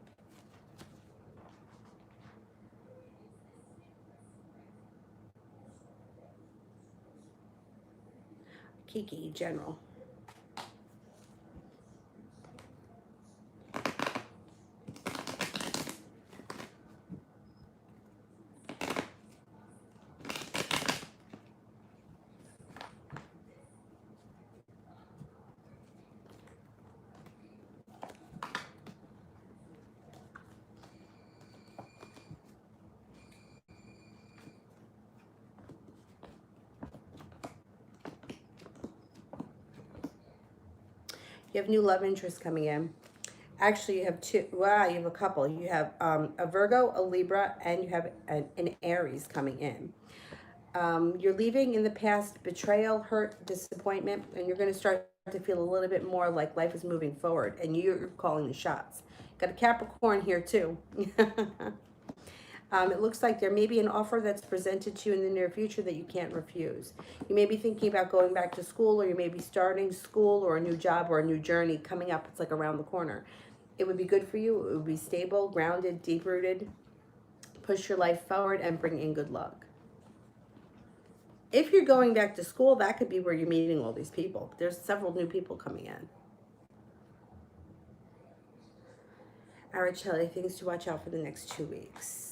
Kiki, general. You have new love interest coming in. Actually, you have two. Wow, you have a couple. You have a Virgo, a Libra, and you have an Aries coming in. You're leaving in the past betrayal, hurt, disappointment, and you're going to start to feel a little bit more like life is moving forward, and you're calling the shots. Got a Capricorn here too. It looks like there may be an offer that's presented to you in the near future that you can't refuse. You may be thinking about going back to school, or you may be starting school or a new job or a new journey coming up. It's like around the corner. It would be good for you. It would be stable, grounded, deep-rooted, push your life forward, and bring in good luck. If you're going back to school, that could be where you're meeting all these people. There's several new people coming in. All right, Shelly, things to watch out for the next 2 weeks.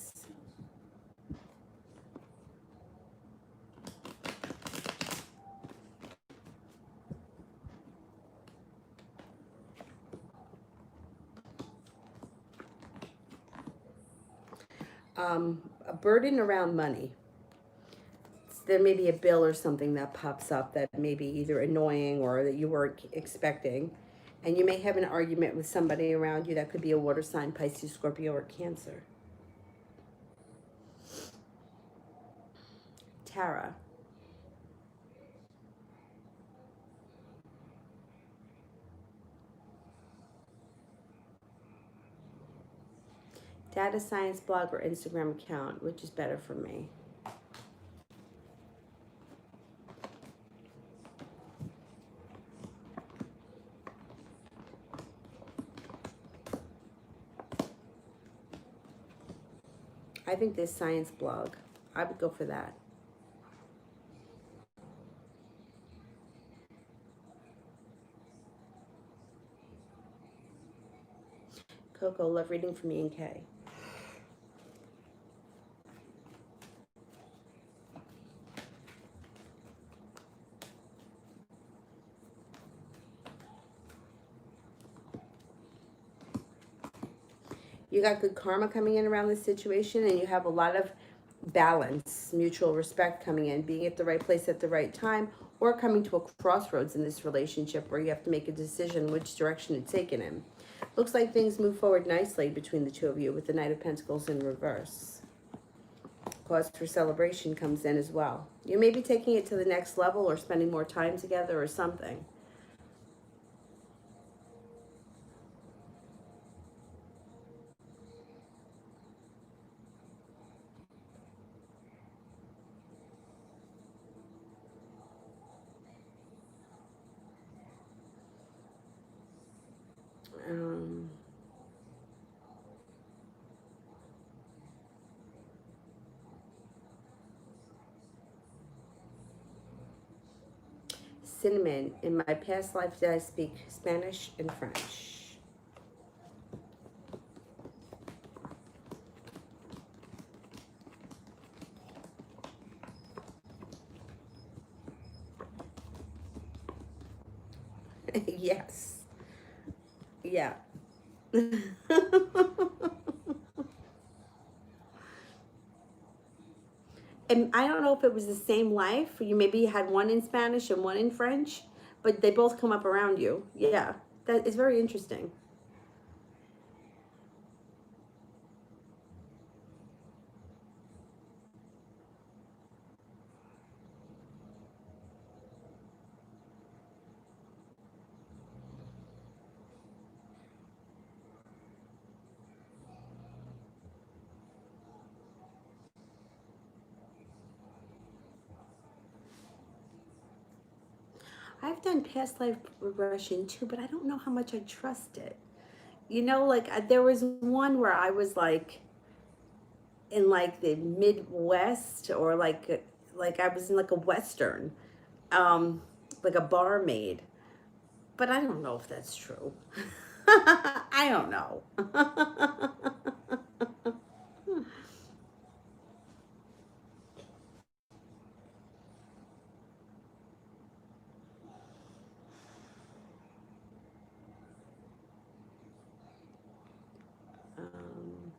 A burden around money. There may be a bill or something that pops up that may be either annoying or that you weren't expecting. And you may have an argument with somebody around you. That could be a water sign, Pisces, Scorpio, or Cancer. Tara. Data science blog or Instagram account, which is better for me? I think this science blog, I would go for that. Coco, love reading from E and K. You got good karma coming in around this situation, and you have a lot of balance, mutual respect coming in, being at the right place at the right time, or coming to a crossroads in this relationship where you have to make a decision which direction to take it in. Looks like things move forward nicely between the two of you with the Knight of Pentacles in reverse. Cause for celebration comes in as well. You may be taking it to the next level or spending more time together or something. Cinnamon, in my past life did I speak Spanish and French? Yes. Yeah. And I don't know if it was the same life. You maybe had one in Spanish and one in French, but they both come up around you. Yeah, that is very interesting. I've done past life regression too, but I don't know how much I trust it. You know, like there was one where I was like in like the Midwest, or like I was in like a Western. Um, like a barmaid. But I don't know if that's true. I don't know. um,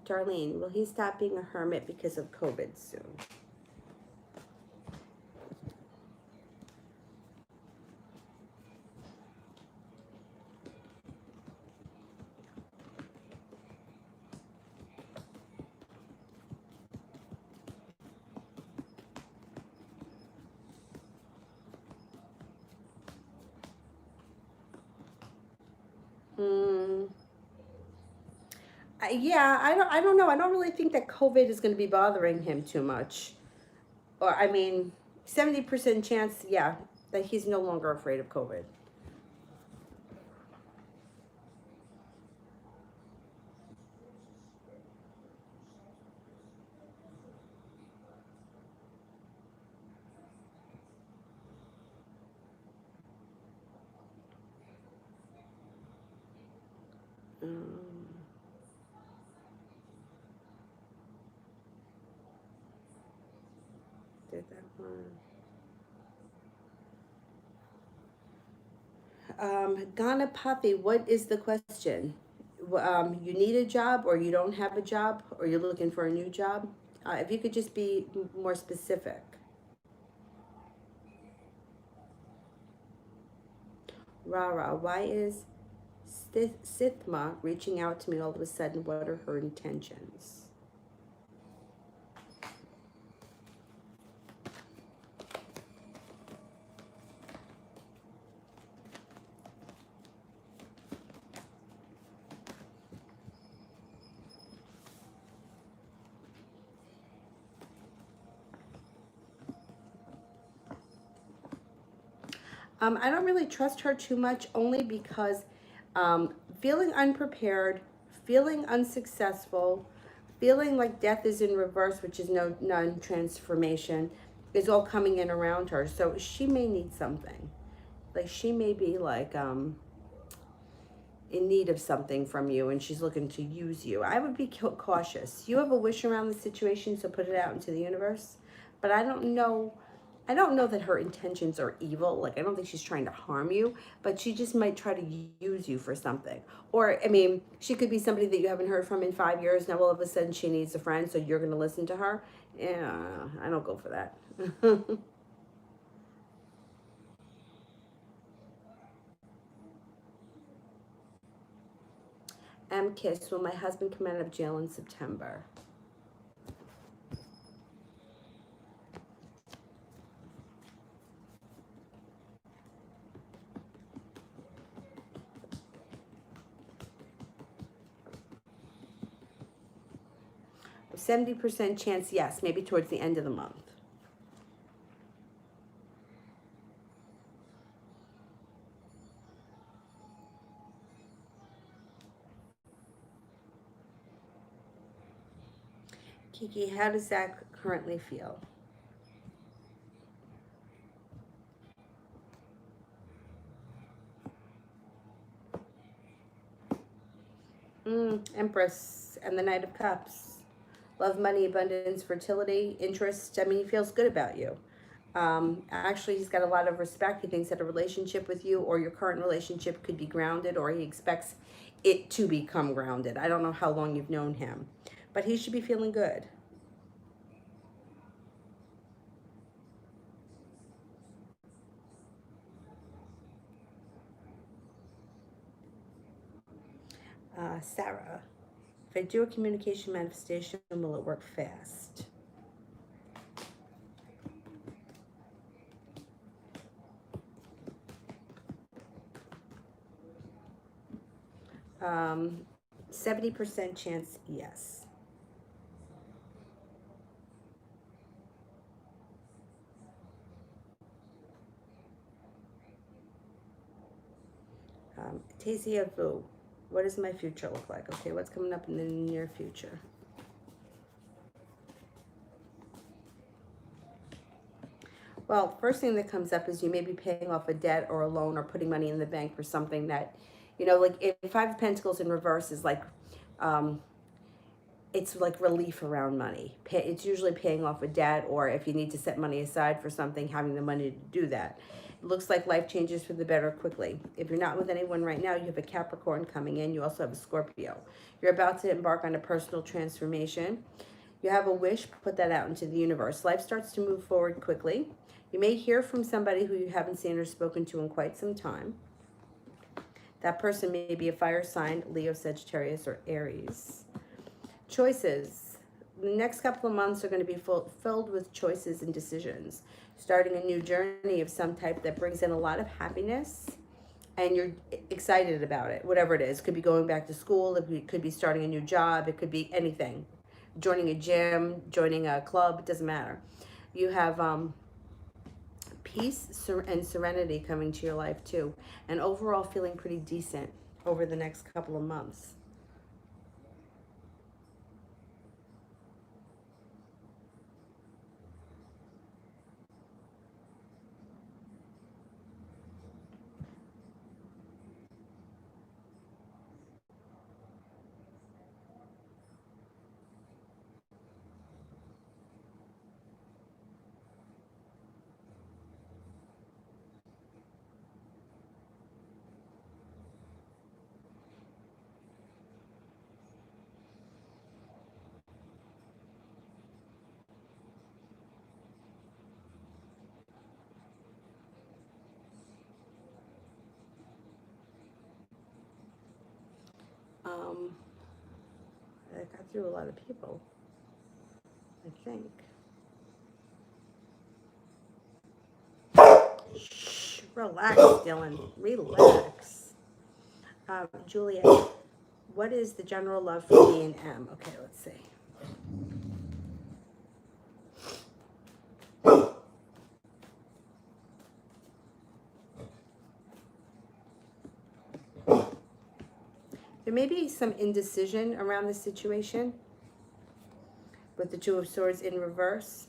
Darlene, will he stop being a hermit because of COVID soon? Mm, yeah, I don't know. I don't really think that COVID is going to be bothering him too much. Or I mean, 70% chance, yeah, that he's no longer afraid of COVID. Um, did that one. Ganapathy, what is the question? You need a job, or you don't have a job, or you're looking for a new job? If you could just be more specific. Rara, why is Sithma reaching out to me all of a sudden? What are her intentions? I don't really trust her too much, only because feeling unprepared, feeling unsuccessful, feeling like death is in reverse, which is no non-transformation, is all coming in around her. So she may need something. Like she may be like in need of something from you, and she's looking to use you. I would be cautious. You have a wish around the situation, so put it out into the universe. But I don't know that her intentions are evil. Like, I don't think she's trying to harm you, but she just might try to use you for something. Or, I mean, she could be somebody that you haven't heard from in 5 years. Now, all of a sudden, she needs a friend, so you're going to listen to her. Yeah, I don't go for that. Kiss, will my husband come out of jail in September? 70% chance, yes, maybe towards the end of the month. Kiki, how does Zach currently feel? Empress and the Knight of Cups. Love, money, abundance, fertility, interest. I mean, he feels good about you. Actually, he's got a lot of respect. He thinks that a relationship with you or your current relationship could be grounded, or he expects it to become grounded. I don't know how long you've known him, but he should be feeling good. Sarah, if I do a communication manifestation, will it work fast? Um, 70% chance, yes. Tazia Vu, what does my future look like? Okay, what's coming up in the near future? Well, first thing that comes up is you may be paying off a debt or a loan or putting money in the bank for something that, like if Five of Pentacles in reverse is like, um, it's like relief around money. It's usually paying off a debt, or if you need to set money aside for something, having the money to do that. It looks like life changes for the better quickly. If you're not with anyone right now, you have a Capricorn coming in. You also have a Scorpio. You're about to embark on a personal transformation. You have a wish, put that out into the universe. Life starts to move forward quickly. You may hear from somebody who you haven't seen or spoken to in quite some time. That person may be a fire sign, Leo, Sagittarius, or Aries. Choices. The next couple of months are going to be filled with choices and decisions. Starting a new journey of some type that brings in a lot of happiness, and you're excited about it, whatever it is. It could be going back to school, it could be starting a new job, it could be anything. Joining a gym, joining a club, it doesn't matter. You have peace and serenity coming to your life too, and overall feeling pretty decent over the next couple of months. Um, I got through a lot of people, I think. Shh, relax, Dylan. Relax. Juliet, what is the general love for D and M? Okay, let's see. There may be some indecision around the situation with the Two of Swords in reverse.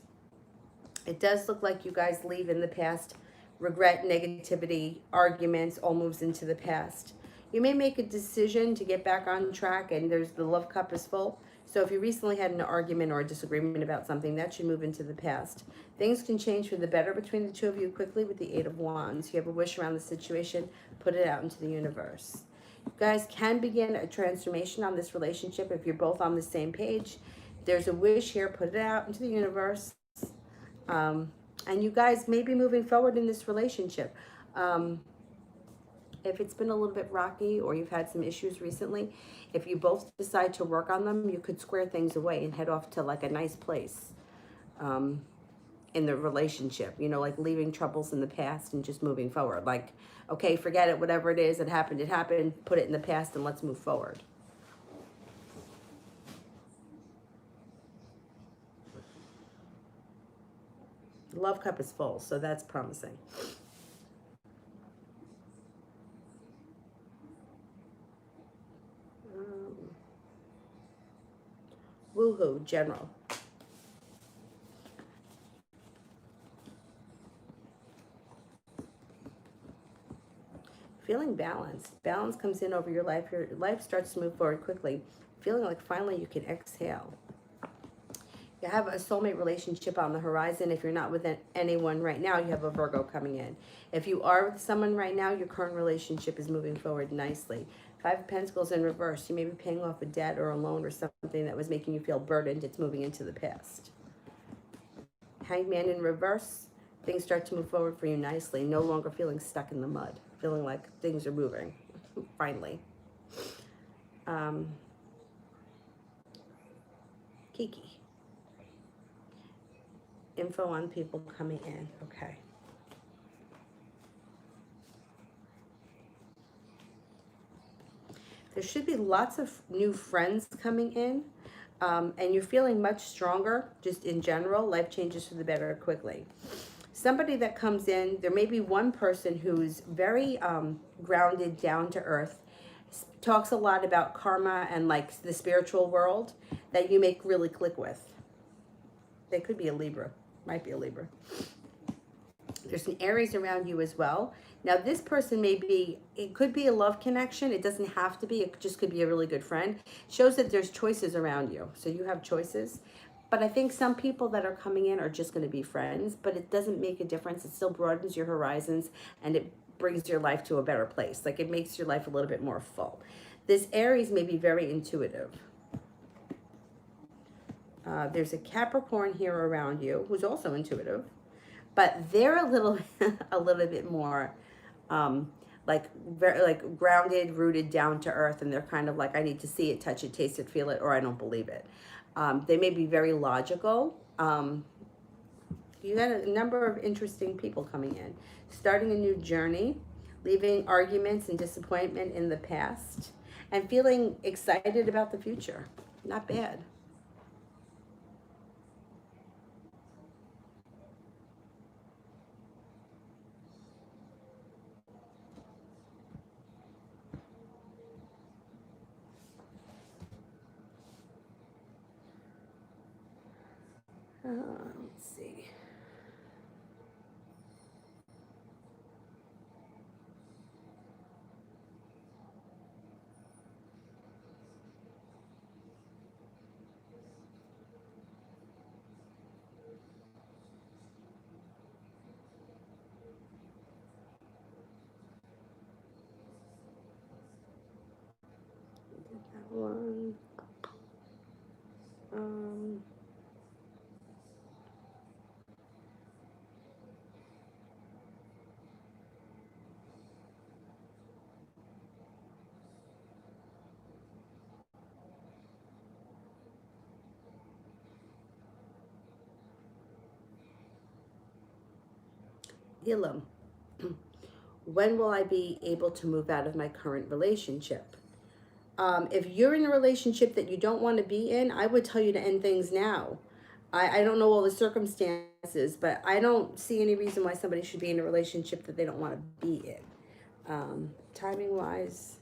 It does look like you guys leave in the past regret, negativity, arguments, all moves into the past. You may make a decision to get back on track, and there's the love cup is full. So if you recently had an argument or a disagreement about something, that should move into the past. Things can change for the better between the two of you quickly with the Eight of Wands. You have a wish around the situation, put it out into the universe. You guys can begin a transformation on this relationship if you're both on the same page. There's a wish here, put it out into the universe. And you guys may be moving forward in this relationship. If it's been a little bit rocky or you've had some issues recently, if you both decide to work on them, you could square things away and head off to like a nice place in the relationship, like leaving troubles in the past and just moving forward. Like, okay, forget it, whatever it is, it happened, put it in the past and let's move forward. The love cup is full, so that's promising. Woohoo, general. Feeling balanced. Balance comes in over your life. Your life starts to move forward quickly. Feeling like finally you can exhale. You have a soulmate relationship on the horizon. If you're not with anyone right now, you have a Virgo coming in. If you are with someone right now, your current relationship is moving forward nicely. Five of Pentacles in reverse. You may be paying off a debt or a loan or something that was making you feel burdened. It's moving into the past. Hangman in reverse. Things start to move forward for you nicely. No longer feeling stuck in the mud. Feeling like things are moving. Finally. Kiki. Info on people coming in. Okay. There should be lots of new friends coming in. And you're feeling much stronger just in general. Life changes for the better quickly. Somebody that comes in, there may be one person who's very grounded, down to earth, talks a lot about karma and like the spiritual world that you make really click with. They could be a Libra. Might be a Libra. There's an Aries around you as well. Now, this person may be, it could be a love connection. It doesn't have to be. It just could be a really good friend. Shows that there's choices around you. So you have choices. But I think some people that are coming in are just going to be friends, but it doesn't make a difference. It still broadens your horizons and it brings your life to a better place. Like it makes your life a little bit more full. This Aries may be very intuitive. There's a Capricorn here around you who's also intuitive, but they're a little, a little bit more, like very like grounded, rooted, down to earth, and they're kind of like, I need to see it, touch it, taste it, feel it, or I don't believe it. They may be very logical. You got a number of interesting people coming in, starting a new journey, leaving arguments and disappointment in the past, and feeling excited about the future. Not bad. Let's see. That one. Um, Elam. When will I be able to move out of my current relationship? If you're in a relationship that you don't want to be in, I would tell you to end things now. I don't know all the circumstances, but I don't see any reason why somebody should be in a relationship that they don't want to be in. Timing wise,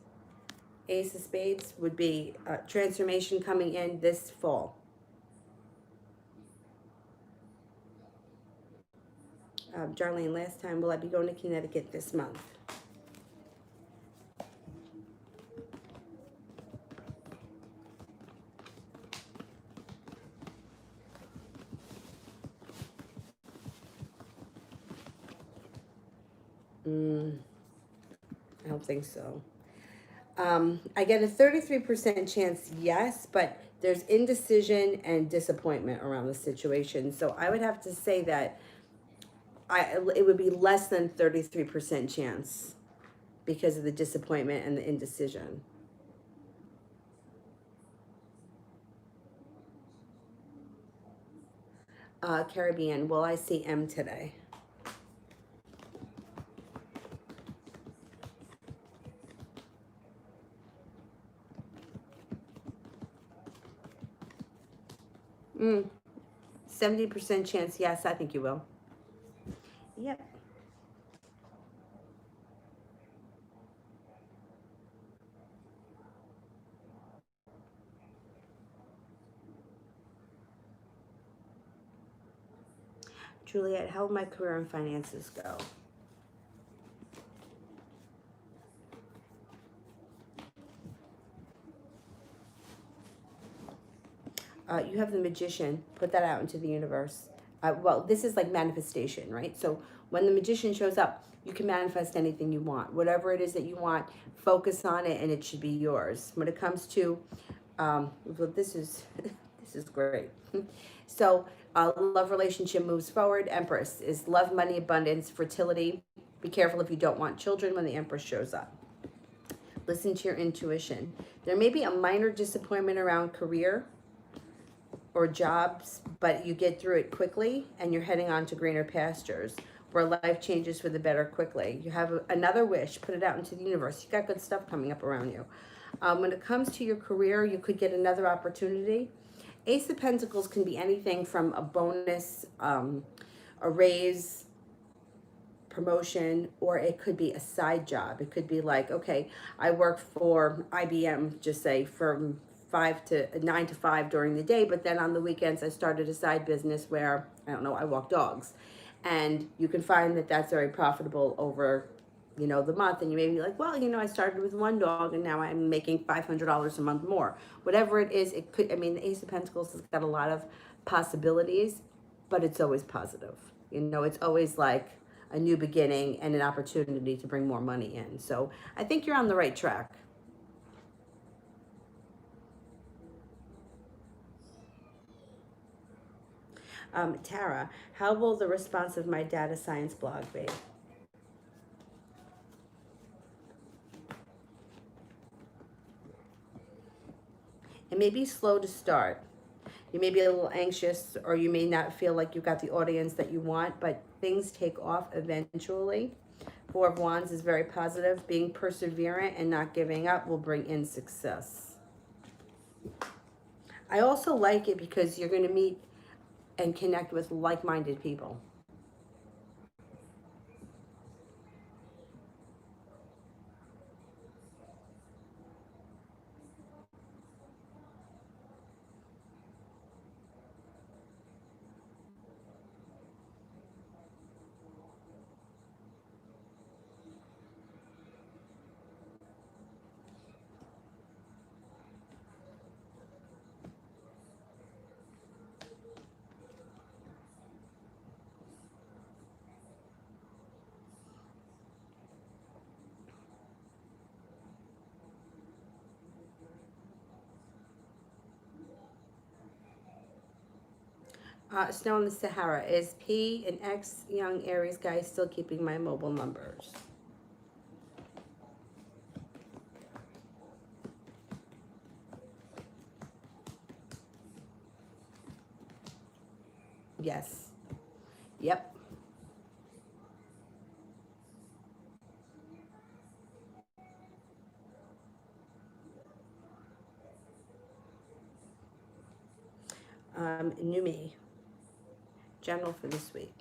Ace of Spades would be transformation coming in this fall. Darlene, last time, will I be going to Connecticut this month? I don't think so. I get a 33% chance, yes, but there's indecision and disappointment around the situation. So I would have to say that it would be less than 33% chance because of the disappointment and the indecision. Caribbean, will I see M today? Mm, 70% chance, yes, I think you will. Yep. Juliet, how will my career and finances go? You have the Magician. Put that out into the universe. Well, this is like manifestation, right? So when the Magician shows up, you can manifest anything you want. Whatever it is that you want, focus on it, and it should be yours. When it comes to, well, this is this is great. So love relationship moves forward. Empress is love, money, abundance, fertility. Be careful if you don't want children when the Empress shows up. Listen to your intuition. There may be a minor disappointment around career or jobs, but you get through it quickly and you're heading on to greener pastures where life changes for the better quickly. You have another wish, put it out into the universe. You got good stuff coming up around you. When it comes to your career, you could get another opportunity. Ace of Pentacles can be anything from a bonus, a raise, promotion, or it could be a side job. It could be like, okay, I work for IBM, just say from 9 to 5 during the day, but then on the weekends I started a side business where, I don't know, I walk dogs. And you can find that that's very profitable over, you know, the month. And you may be like, well, you know, I started with one dog and now I'm making $500 a month more. Whatever it is, it could, I mean, the Ace of Pentacles has got a lot of possibilities, but it's always positive. You know, it's always like a new beginning and an opportunity to bring more money in. So I think you're on the right track. Tara, how will the response of my data science blog be? It may be slow to start. You may be a little anxious, or you may not feel like you've got the audience that you want, but things take off eventually. Four of Wands is very positive. Being perseverant and not giving up will bring in success. I also like it because you're going to meet and connect with like-minded people. Snow in the Sahara. Is P, an ex-young Aries guy, still keeping my mobile numbers? Yes. Yep. New me. General for this week.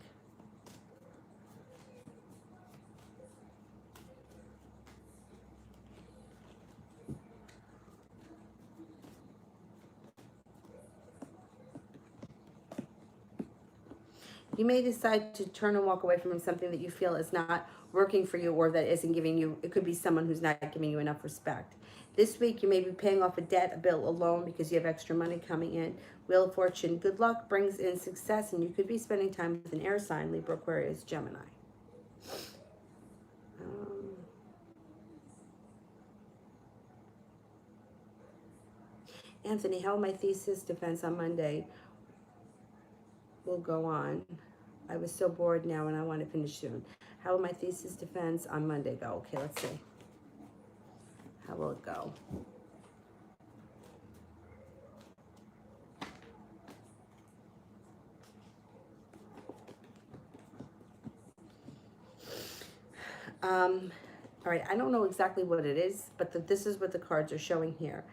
You may decide to turn and walk away from something that you feel is not working for you, or that isn't giving you, it could be someone who's not giving you enough respect. This week, you may be paying off a debt, a bill, a loan, because you have extra money coming in. Wheel of Fortune, good luck brings in success, and you could be spending time with an air sign, Libra, Aquarius, Gemini. Anthony, how my thesis defense on Monday will go on. I was so bored now and I want to finish soon. How will my thesis defense on Monday go? Okay, let's see. How will it go? All right, I don't know exactly what it is, but this is what the cards are showing here.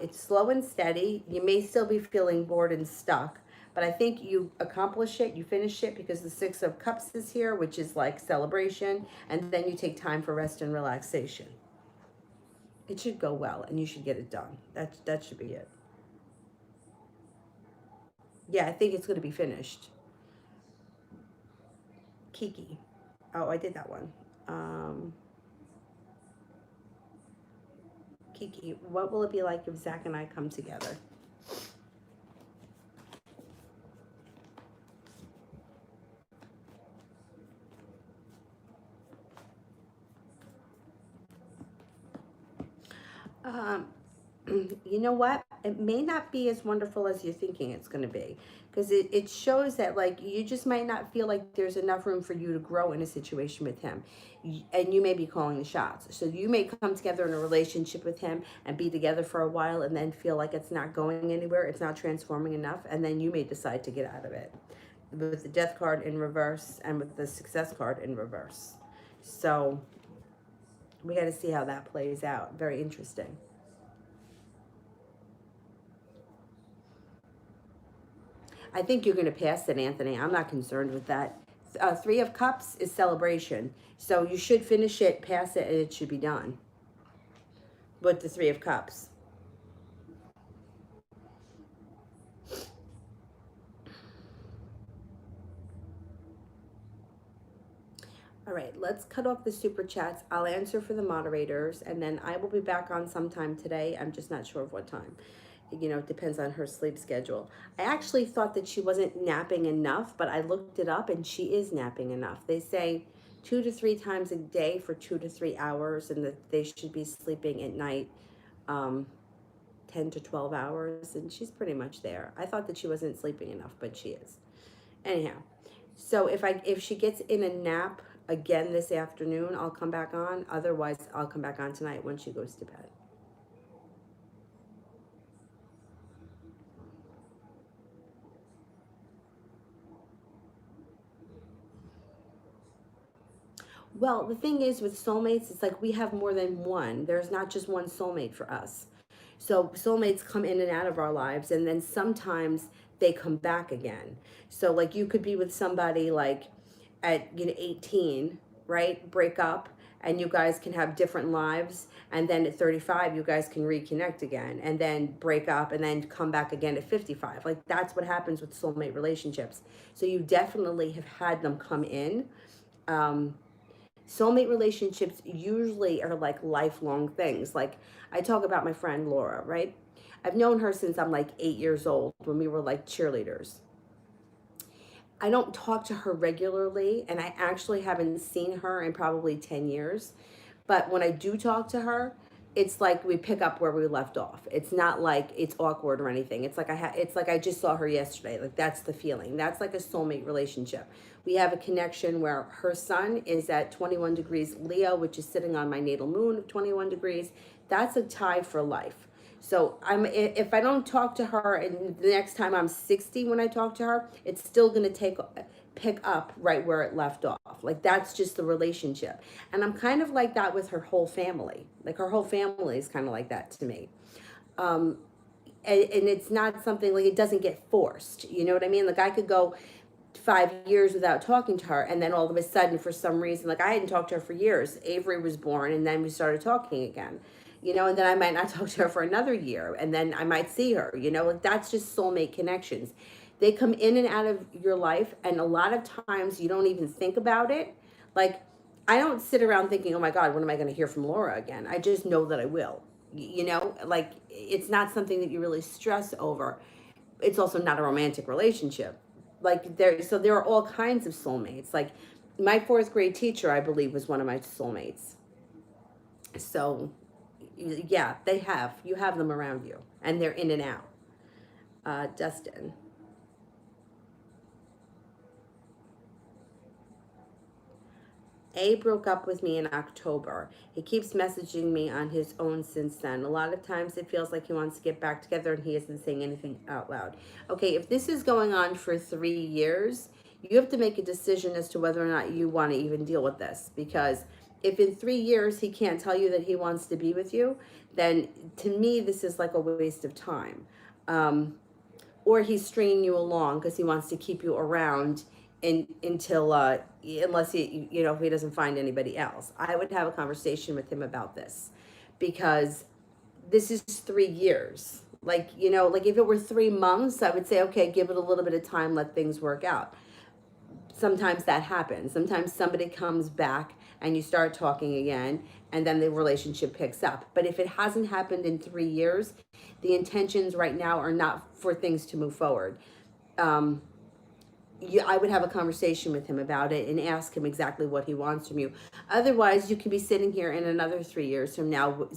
It's slow and steady. You may still be feeling bored and stuck, but I think you accomplish it, you finish it, because the Six of Cups is here, which is like celebration, and then you take time for rest and relaxation. It should go well, and you should get it done. That should be it. Yeah, I think it's going to be finished. Kiki. Oh, I did that one. Kiki, what will it be like if Zach and I come together? Um, you know what? It may not be as wonderful as you're thinking it's going to be, because it shows that, like, you just might not feel like there's enough room for you to grow in a situation with him, and you may be calling the shots. So you may come together in a relationship with him and be together for a while, and then feel like it's not going anywhere, it's not transforming enough, and then you may decide to get out of it, with the Death card in reverse and with the Success card in reverse. So we got to see how that plays out. Very interesting. I think you're going to pass it, Anthony. I'm not concerned with that. Three of Cups is celebration. So you should finish it, pass it, and it should be done with the Three of Cups. All right, let's cut off the super chats. I'll answer for the moderators, and then I will be back on sometime today. I'm just not sure of what time. It depends on her sleep schedule. I actually thought that she wasn't napping enough, but I looked it up and she is napping enough. They say 2 to 3 times a day for 2 to 3 hours, and that they should be sleeping at night, um, 10 to 12 hours, and she's pretty much there. I thought that she wasn't sleeping enough, but she is. Anyhow, so if she gets in a nap again this afternoon, I'll come back on. Otherwise, I'll come back on tonight when she goes to bed. Well, the thing is with soulmates, it's like we have more than one. There's not just one soulmate for us. So soulmates come in and out of our lives, and then sometimes they come back again. So like you could be with somebody like at 18, right? Break up, and you guys can have different lives, and then at 35 you guys can reconnect again, and then break up and then come back again at 55. Like that's what happens with soulmate relationships. So you definitely have had them come in. Soulmate relationships usually are like lifelong things. Like I talk about my friend Laura, right? I've known her since I'm like 8 years old, when we were like cheerleaders. I don't talk to her regularly, and I actually haven't seen her in probably 10 years. But when I do talk to her, it's like we pick up where we left off. It's not like it's awkward or anything. It's like it's like I just saw her yesterday. Like that's the feeling. That's like a soulmate relationship. We have a connection where her sun is at 21 degrees Leo, which is sitting on my natal moon of 21 degrees. That's a tie for life. So if I don't talk to her, and the next time I'm 60 when I talk to her, it's still going to pick up right where it left off. Like that's just the relationship. And I'm kind of like that with her whole family. Like her whole family is kind of like that to me. And it's not something like, it doesn't get forced. You know what I mean? Like I could go 5 years without talking to her, and then all of a sudden for some reason, like I hadn't talked to her for years. Avery was born, and then we started talking again. And then I might not talk to her for another year, and then I might see her. Like that's just soulmate connections. They come in and out of your life, and a lot of times you don't even think about it. Like I don't sit around thinking, oh my God, when am I going to hear from Laura again? I just know that I will. Like it's not something that you really stress over. It's also not a romantic relationship. Like there are all kinds of soulmates. Like my fourth grade teacher, I believe, was one of my soulmates. So yeah, you have them around you, and they're in and out. Dustin. A broke up with me in October. He keeps messaging me on his own since then. A lot of times it feels like he wants to get back together, and he isn't saying anything out loud. Okay, if this is going on for 3 years, you have to make a decision as to whether or not you want to even deal with this. Because if in 3 years he can't tell you that he wants to be with you, then to me this is like a waste of time. Or he's stringing you along because he wants to keep you around until unless if he doesn't find anybody else. I would have a conversation with him about this, because this is 3 years. Like if it were 3 months, I would say, okay, give it a little bit of time, let things work out. Sometimes that happens. Sometimes somebody comes back and you start talking again, and then the relationship picks up. But if it hasn't happened in 3 years, the intentions right now are not for things to move forward. I would have a conversation with him about it and ask him exactly what he wants from you. Otherwise, you can be sitting here in another 3 years from now,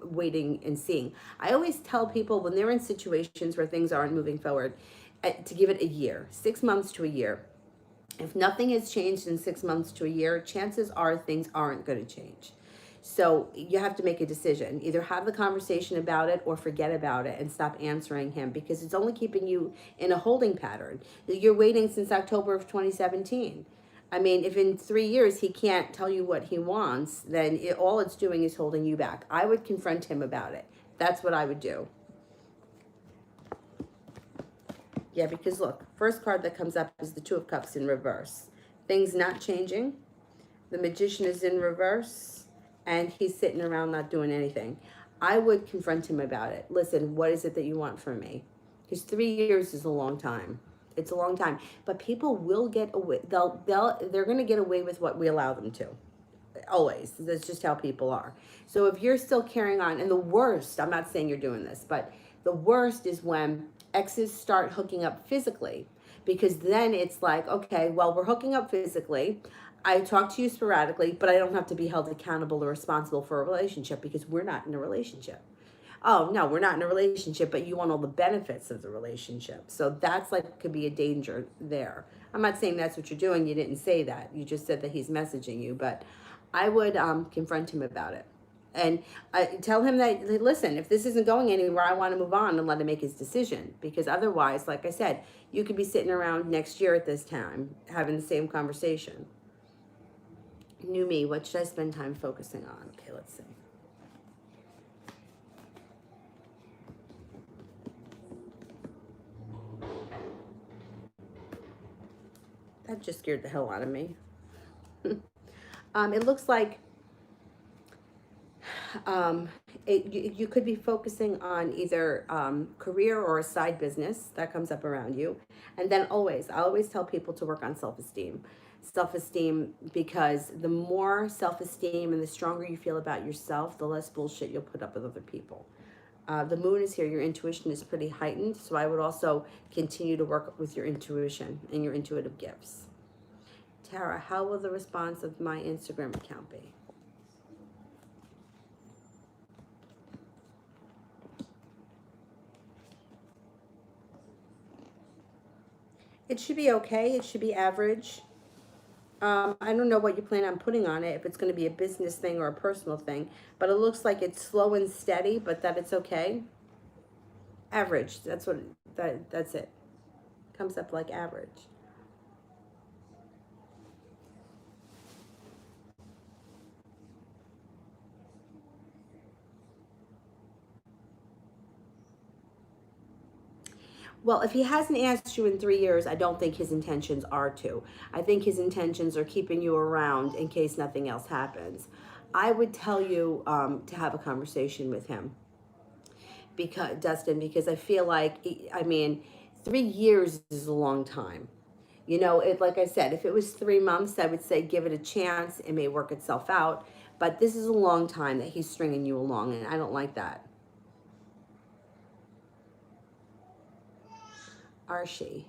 waiting and seeing. I always tell people when they're in situations where things aren't moving forward, to give it a year, 6 months to a year. If nothing has changed in 6 months to a year, chances are things aren't going to change. So you have to make a decision. Either have the conversation about it or forget about it and stop answering him, because it's only keeping you in a holding pattern. You're waiting since October of 2017. I mean, if in 3 years he can't tell you what he wants, then all it's doing is holding you back. I would confront him about it. That's what I would do. Yeah, because look, first card that comes up is the Two of Cups in reverse. Things not changing. The Magician is in reverse, and he's sitting around not doing anything. I would confront him about it. Listen, what is it that you want from me? Because 3 years is a long time. It's a long time. But people will get away. They're going to get away with what we allow them to. Always. That's just how people are. So if you're still carrying on, and the worst, I'm not saying you're doing this, but the worst is when exes start hooking up physically, because then it's like, okay, well, we're hooking up physically. I talk to you sporadically, but I don't have to be held accountable or responsible for a relationship because we're not in a relationship. Oh, no, we're not in a relationship, but you want all the benefits of the relationship. So that's like, could be a danger there. I'm not saying that's what you're doing. You didn't say that. You just said that he's messaging you, but I would confront him about it. And tell him that, listen, if this isn't going anywhere, I want to move on and let him make his decision. Because otherwise, like I said, you could be sitting around next year at this time having the same conversation. New me, what should I spend time focusing on? Okay, let's see. That just scared the hell out of me. It looks like um, you could be focusing on either career or a side business that comes up around you. And then I always tell people to work on self-esteem. Self-esteem, because the more self-esteem and the stronger you feel about yourself, the less bullshit you'll put up with other people. The moon is here. Your intuition is pretty heightened. So I would also continue to work with your intuition and your intuitive gifts. Tara, how will the response of my Instagram account be? It should be okay. It should be average. I don't know what you plan on putting on it, if it's going to be a business thing or a personal thing, but it looks like it's slow and steady, but that it's okay. Average. That's it. Comes up like average. Well, if he hasn't asked you in 3 years, I don't think his intentions are to. I think his intentions are keeping you around in case nothing else happens. I would tell you to have a conversation with him, because Dustin, because I feel like, I mean, 3 years is a long time. You know, it, like I said, if it was 3 months, I would say give it a chance. It may work itself out. But this is a long time that he's stringing you along, and I don't like that. Archie.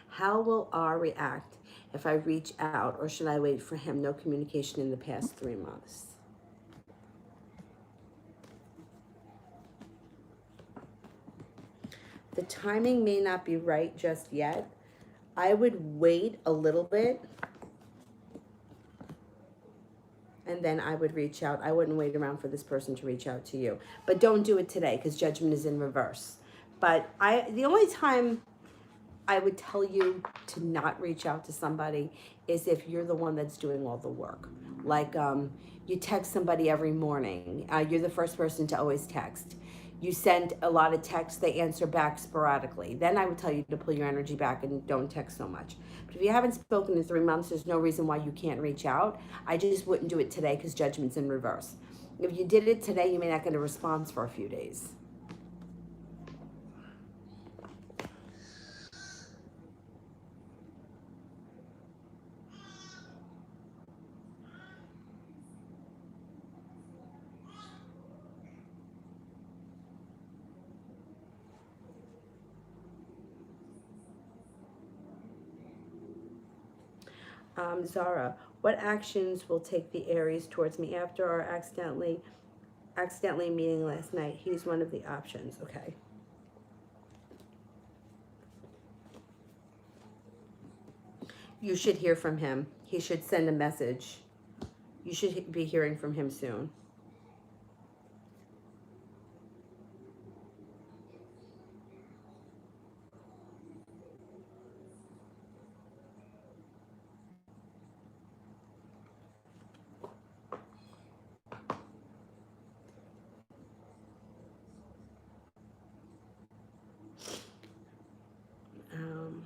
How will R react if I reach out, or should I wait for him? No communication in the past 3 months. The timing may not be right just yet. I would wait a little bit and then I would reach out. I wouldn't wait around for this person to reach out to you. But don't do it today because judgment is in reverse. But the only time I would tell you to not reach out to somebody is if you're the one that's doing all the work. Like you text somebody every morning. You're the first person to always text. You send a lot of texts, they answer back sporadically. Then I would tell you to pull your energy back and don't text so much. But if you haven't spoken in 3 months, there's no reason why you can't reach out. I just wouldn't do it today because judgment's in reverse. If you did it today, you may not get a response for a few days. Zara, what actions will take the Aries towards me after our accidentally meeting last night? He's one of the options. Okay. You should hear from him. He should send a message. You should be hearing from him soon. Um,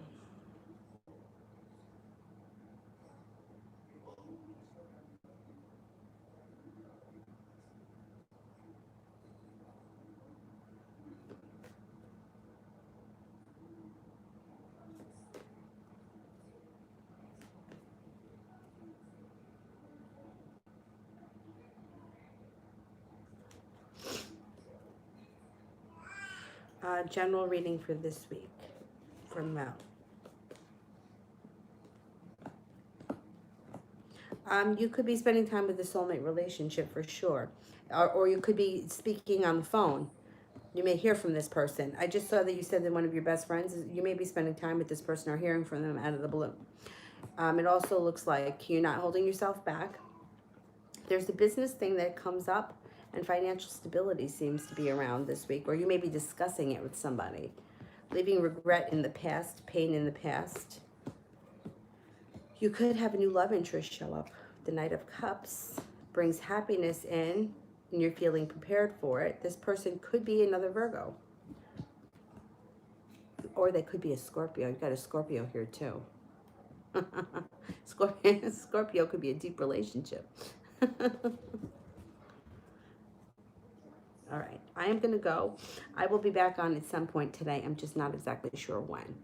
general reading for this week from Mel. You could be spending time with the soulmate relationship for sure. Or you could be speaking on the phone. You may hear from this person. I just saw that you said that one of your best friends, you may be spending time with this person or hearing from them out of the blue. It also looks like you're not holding yourself back. There's a business thing that comes up, and financial stability seems to be around this week, or you may be discussing it with somebody. Leaving regret in the past, pain in the past. You could have a new love interest show up. The Knight of Cups brings happiness in, and you're feeling prepared for it. This person could be another Virgo. Or they could be a Scorpio. You've got a Scorpio here too. Scorpio could be a deep relationship. All right, I am going to go. I will be back on at some point today. I'm just not exactly sure when.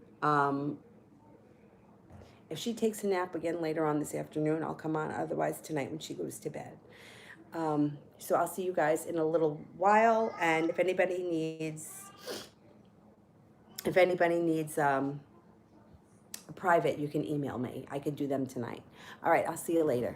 If she takes a nap again later on this afternoon, I'll come on. Otherwise, tonight when she goes to bed. So I'll see you guys in a little while. And if anybody needs a private, you can email me. I could do them tonight. All right, I'll see you later.